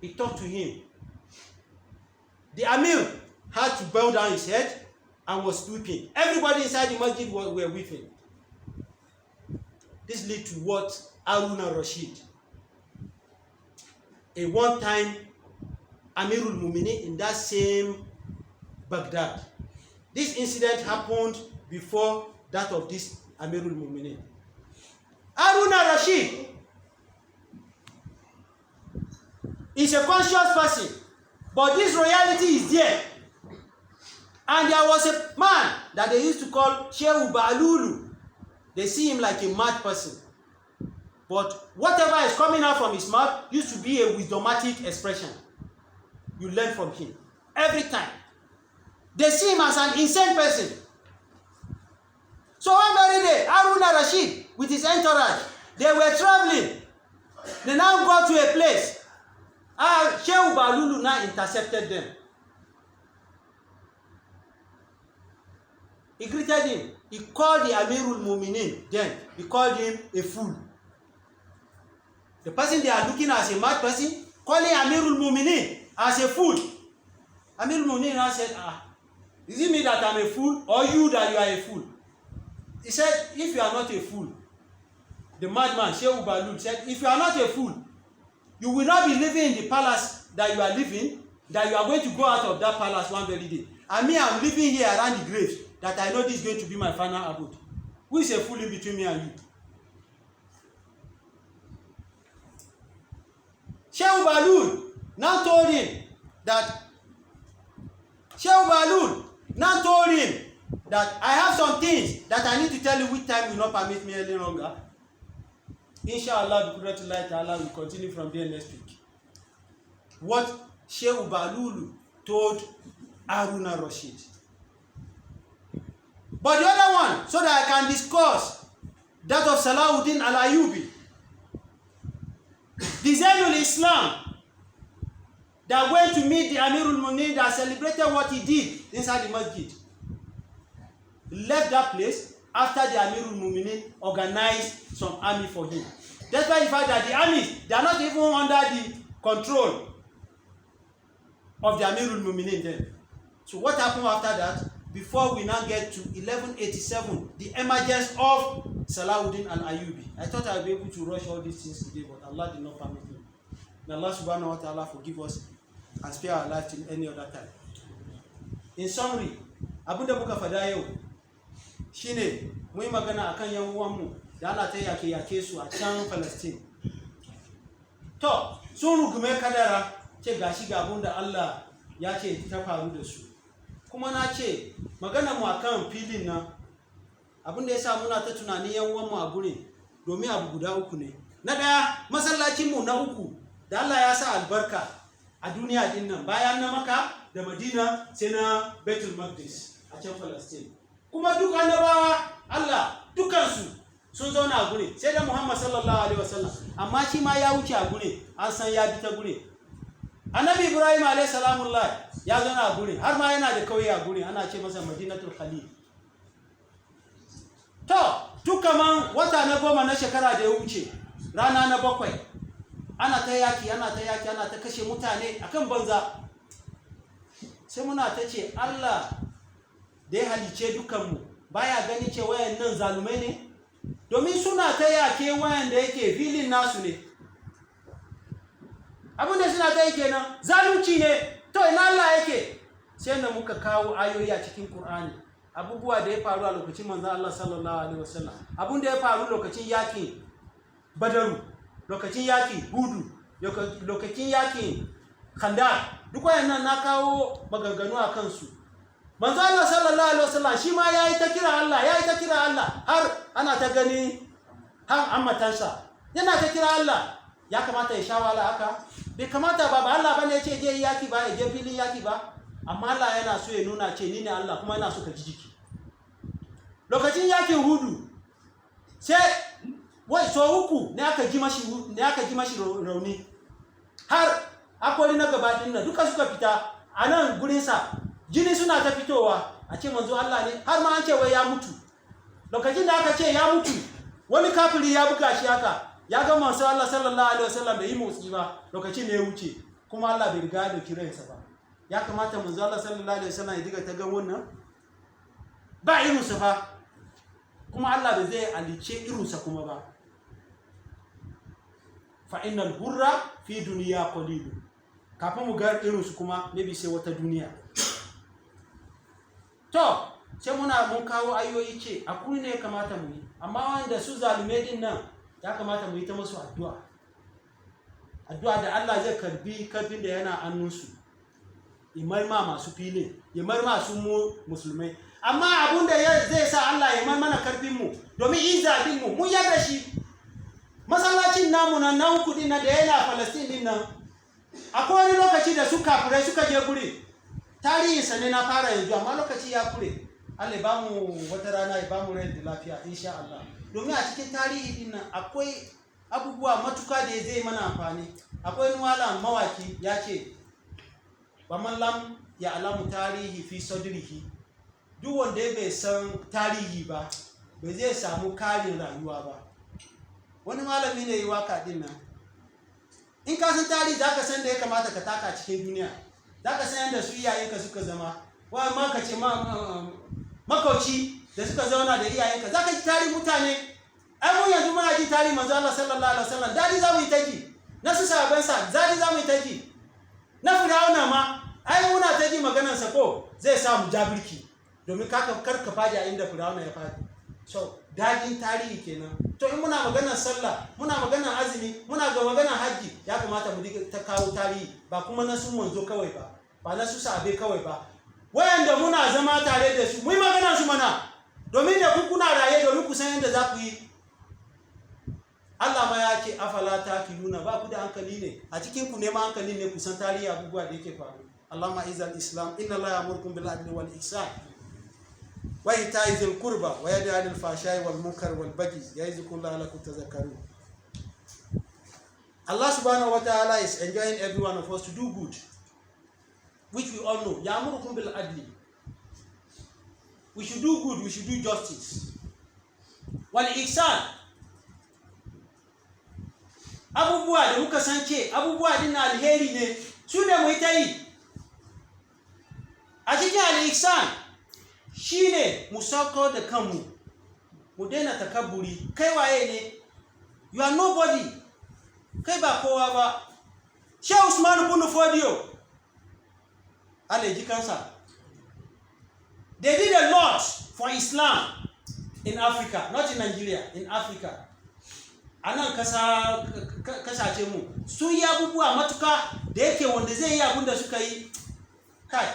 He talked to him. The Amir had to bow down his head and was weeping. Everybody inside the masjid were weeping. This led to what Harun al-Rashid, a one-time Amirul Mu'minin in that same Baghdad. This incident happened before that of this Amirul Mu'minin. Harun al-Rashid is a conscious person, but this royalty is there. And there was a man that they used to call Shehu. They see him like a mad person. But whatever is coming out from his mouth used to be a wisdomatic expression. You learn from him every time. They see him as an insane person. So one very day, Harun al-Rashid with his entourage, they were traveling. They now got to a place. Shehu Balulu now intercepted them. He greeted him. He called the Amirul Mu'minin. Then he called him a fool. The person they are looking at as a mad person, calling Amirul Mu'minin as a fool. Amirul Mu'minin now said, is it me that I'm a fool, or you that you are a fool? He said, if you are not a fool, the madman, Shehu Balul, said, if you are not a fool, you will not be living in the palace that you are living, that you are going to go out of that palace one very day. And me, I'm living here around the graves, that I know this is going to be my final abode. Who is a fool in between me and you? Shehu Balul now told him that I have some things that I need to tell you, which time will not permit me any longer. Inshallah, bi qudratillahi ta'ala, will continue from there next week. What Shehu Balulu told Harun al-Rashid. But the other one, so that I can discuss that of Salahuddin al-Ayyubi, the Zainul Islam, that went to meet the Amirul Mu'minin, that celebrated what he did inside the masjid. Left that place after the Amirul Mu'minin organized some army for him. Despite the fact that the armies, they are not even under the control of the Amirul Mu'minin then. So what happened after that? Before we now get to 1187, the emergence of Salahuddin al-Ayyubi. I thought I would be able to rush all these things today, but Allah did not permit me. May Allah subhanahu wa ta'ala forgive us and spare our life till any other time. In summary, abinda muka fada yau shine mu yi magana akan yan uwanmu da ana ta yake su a can Palestine. To, sun rugume kadara ce gashi ga abinda Allah ya ce ta faru da su. Kuma na ce magana mu akan filin nan abinda yasa muna ta tunanin yan uwanmu a gurin domin abu guda uku ne. Na daya, masallacin mu na uku da Allah ya sa albarka a duniya din nan, bayan na Makka da Madina sai na Baitul Maqdis a can Palestine. Kuma duk annabawa Allah dukansu sun zauna a gure, sai da Muhammad sallallahu alaihi wasallam, amma shi ma ya wuce a gure, an san ya bi ta gure. Annabi Ibrahim alaihi salamullah ya zauna a gure, har ma yana da kauye a gure, ana ce masa Madinatul Khalil. To, duk kaman wata na 10 na shekara da ya wuce, rana na 7, ana ta yaki, ana ta kashe mutane akan banza. Sai muna ta ce Allah da ya halice dukanmu baya gani ce wayannan zalumai ne, domin suna ta yake wayan da yake filin nasu ne. Abin da suna ta yi kenan zalunci ne. To ina Allah yake? Sai da muka kawo ayoyi a cikin Qur'ani, abubuwa da ya faru a lokacin manzon Allah sallallahu alaihi wasallam, abun da ya faru lokacin yakin Badaru, lokacin yakin Hudu, lokacin yakin Khandaq, duk wayannan na kawo maganganu a kansu. Manzo Allah sallallahu alaihi wasallam shi ma yayi ta kira Allah, har ana ta gani har ammatansa yana ta kira Allah. ya kamata ya sha wahala haka? Bai kamata ba, ba Allah bane ya ce je yaki ba, ya je filin yaki ba. Amma Allah yana so ya nuna ce ni ne Allah, kuma yana so ka ji jiki. Lokacin yakin Hudu sai wai so uku ne aka ji mashi rauni, har akwai na gaba din nan duka suka fita a nan gurinsa, jini suna ta fitowa, a ce manzo Allah ne, har ma an ce wai ya mutu. Lokacin da aka ce ya mutu, wani kafiri ya buga shi haka, ya ga manzo Allah sallallahu alaihi wasallam bai yi motsi ba, lokacin ne ya wuce, kuma Allah bai riga da kiransa ba. Ya kamata manzo Allah sallallahu alaihi wasallam ya diga ta ga wannan ba irinsa fa, kuma Allah bai zai alice irinsa kuma ba. Fa innal hurra fi duniya qalilu. Kafin mu ga irinsu kuma maybe sai wata duniya. To sai mun kawo ayoyi ce akwai ne kamata mu yi, amma wanda su zalume din nan ya kamata mu yi ta musu addu'a da Allah zai karbi karfin da yana annunsu, imarma masu filin, imarma su mu musulmai. Amma abun da zai sa Allah ya mana karfin mu domin izabin mu mun yarda shi. Masallacin namu nan na uku din da yana Palestine din nan, akwai wani lokaci da su kafirai suka je guri, tarihinsa ne na fara yanzu, amma lokaci ya kure. Allah ya bamu wata rana, ya bamu rai da lafiya insha Allah. Domin a cikin tarihi din nan akwai abubuwa matuka da zai mana amfani. Akwai wani mawaki ya ce, wa man lam ya alamu tarihi fi sadrihi, duk wanda bai san tarihi ba bai zai samu karin rayuwa ba. Wani malami ne yi waka din nan, in ka san tarihi za ka san da ya kamata ka taka cikin duniya, za ka san yadda su iyayenka suka zama, wa ma ka ce makauci da suka zauna da iyayenka, za ka ji tarihi mutane. Ai mun yanzu muna ji tarihi manzo Allah sallallahu alaihi wasallam, dadi za mu yi ta ji, na su sahabansa dadi za mu yi ta ji, na Fir'auna ma ai muna ta ji maganarsa ko zai samu jabirki domin kar ka faɗi a inda Fir'auna ya faɗi. So dadin tarihi kenan. To in muna maganar sallah, muna maganar azumi, muna ga maganar haji, ya kamata mu ta kawo tarihi, ba kuma na su manzo kawai ba, ba na su sahabe kawai ba, wayanda muna zama tare da su mu yi maganar su mana, domin da ku kuna raye domin ku san yadda za ku yi. Allah ma ya ce afala taqiluna, ba ku da hankali ne, a cikin ku ne ma hankali ne ku san tarihi abubuwa da yake faru. Allahumma izal islam, inna Allah ya'murukum bil adli wal ihsan wa ita'i dhil qurba wa yanha 'anil fahsha'i wal munkari wal baghi ya'izukum la'allakum tadhakkarun. Allah subhanahu wa ta'ala is enjoining every one of us to do good, which we all know. Ya'murukum bil adli. We should do good, we should do justice. Wal ihsan. Abubuwa da muka san ce abubuwa din alheri ne, su ne mu ta yi. A cikin al-ihsan shine mu sauko da kanmu, mu daina takabburi. Kai waye ne? You are nobody. Kai ba kowa ba. Sheikh Usman ibn Fodio, Allah ji kansa, they did a lot for Islam in Africa, not in Nigeria, in Africa. Anan kasashe mu sun yi abubuwa matuka da yake wanda zai yi abin da suka yi kai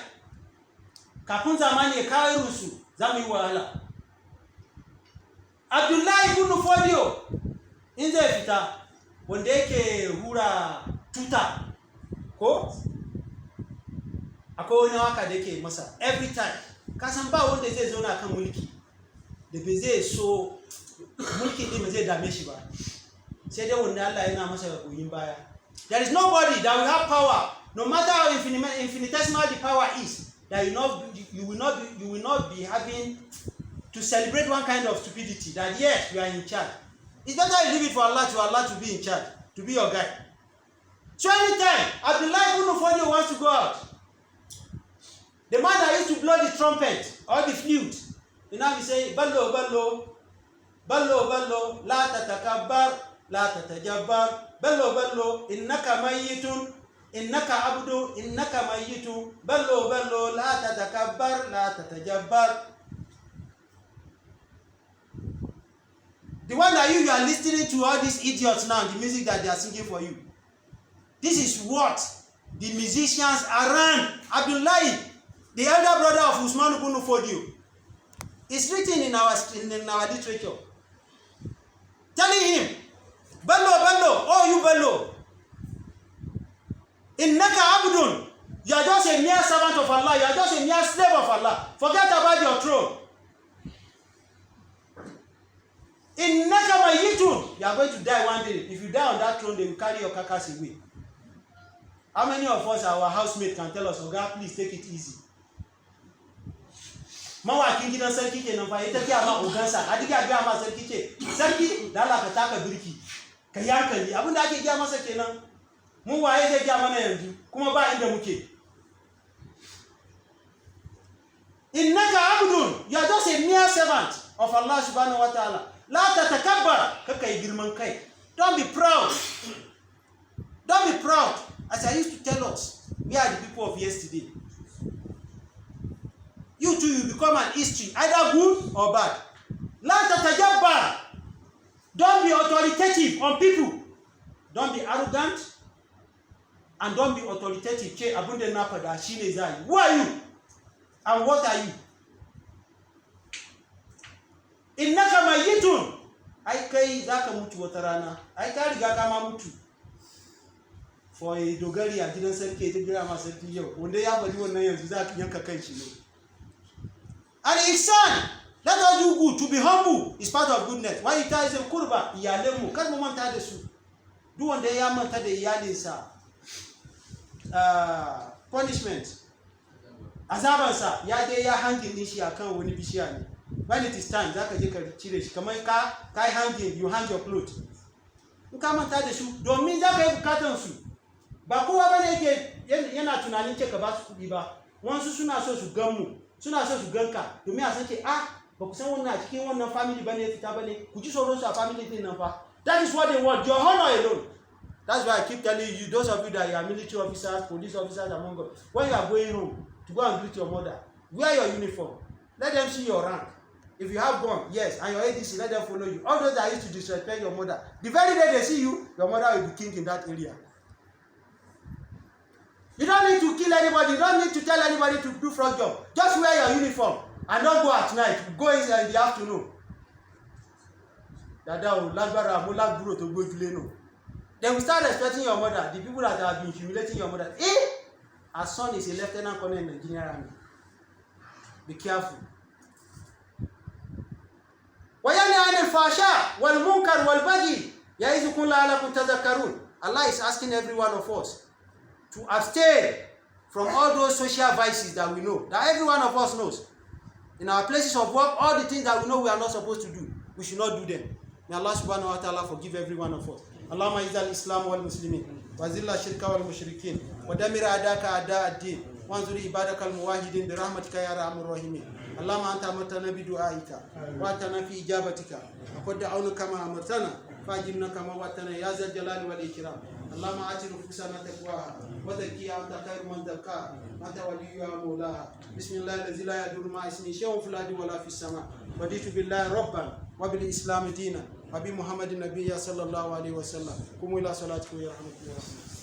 kafin zamani ya kawo irinsu za mu yi wahala. Abdullahi ibn Fodio in zai fita, wanda yake hura tuta ko akwai wani waka da yake masa every time, kasan ba wanda zai zauna kan mulki da bai zai so mulki din zai dame shi ba, sai dai wanda Allah yana masa goyin baya. There is nobody that will have power, no matter how infinitesimal the power is, that you will not be having to celebrate one kind of stupidity that yes, you are in charge. It's better you leave it for Allah to be in charge, to be your guide. So anytime Abdullah ibn Fodio wants to go out, the man that used to blow the trumpet or the flute, you know, he say, ballo, ballo, ballo, ballo, la tatakabbar, la tatajabbar, ballo, ballo, innaka mayyitun, innaka abdu, innaka mayyitun, ballo, ballo, la tatakabbar, la tatajabbar. The one that you are listening to all these idiots now, the music that they are singing for you. This is what the musicians around Abdullahi, the elder brother of Usman ibn Fodio, is written in our literature, telling him Bello, oh you Bello. Innaka abdun. You are just a mere servant of Allah. You are just a mere slave of Allah. Forget about your throne. Innaka mayyitun. You are going to die one day. If you die on that throne, they will carry your carcass away. How many of us, our housemate, can tell us, oh God, please take it easy? Mawakin gidan sarki kenan fa ita kiya ma ugansa a diga ga ma sarki ce sarki da Allah ka taka birki ka yankali abinda ake giya masa kenan mu waye zai giya mana yanzu kuma ba inda muke innaka abdun, you are just a mere servant of Allah subhanahu wa ta'ala. La tatakabbar, kakai girman kai. Don't be proud. Don't be proud. As I used to tell us, we are the people of yesterday. You too, you become an history, either good or bad. La tatajabbar. Don't be authoritative on people. Don't be arrogant. And don't be authoritative. Che abunde napada shine zai. Who are you? And what are you? Innaka mayyitun. Ai kai zaka mutu wata rana. Ai ka riga ka ma mutu. For a dogari a gidan sarki ta gira ma sarki yau. Wanda ya bari wannan yanzu za ka yanka kai shi ne. And ihsan, let us do good. To be humble is part of goodness. Why it is kurba iyalemu kar mu manta da su. Duk wanda ya manta da iyalinsa. Punishment. Azabansa ya je ya hangin din shi akan wani bishiya ne. When it is time zaka je ka cire shi kamar kai hanging, you hang your clothes. In ka manta da su domin zaka yi bukatun su. Ba kowa bane yake yana tunanin ce ka ba su kudi ba. Wansu suna so su gan mu, suna so su ganka domin a san ce ba ku san wannan cikin wannan family bane fita bane. Ku ji tsoron su a family din nan fa. That is what they want, your honor alone. That's why I keep telling you, those of you that are military officers, police officers among us, when you are going home to go and greet your mother, wear your uniform. Let them see your rank. If you have gun, yes, and your ADC, let them follow you. All those that used to disrespect your mother, the very day they see you, your mother will be king in that area. You don't need to kill anybody. You don't need to tell anybody to do front job. Just wear your uniform and don't go at night. Go in the afternoon. They will start respecting your mother. The people that have been humiliating your mother. Her son is a lieutenant colonel in the Nigerian army. Be careful. Allah is asking every one of us to abstain from all those social vices that we know, that every one of us knows. In our places of work, all the things that we know we are not supposed to do, we should not do them. May Allah subhanahu wa ta'ala forgive every one of us. Allahumma izzal islam wal muslimin wa zilla shirka wal mushrikin wa damir adaka ada ad-din wa anzur ibadakal muwahhidin bi rahmatika ya arhamar rahimin. Allahumma anta amartana bi du'aika wa atana fi ijabatika wa qad da'awna kama amartana fajibna kama watana ya zal jalali wal ikram. Allahumma ati nufusana taqwaha wa zakkiha anta khairu man zakkaha anta waliyuha wa mawlaha. Bismillahil ladzi la yadurru ma'a ismihi shay'un fil ardi wa la fis sama'. Raditu billahi rabban wa bil islam dinan wa bi Muhammadin nabiyya sallallahu alaihi wasallam. Qumu ila salatikum yarhamukumullah.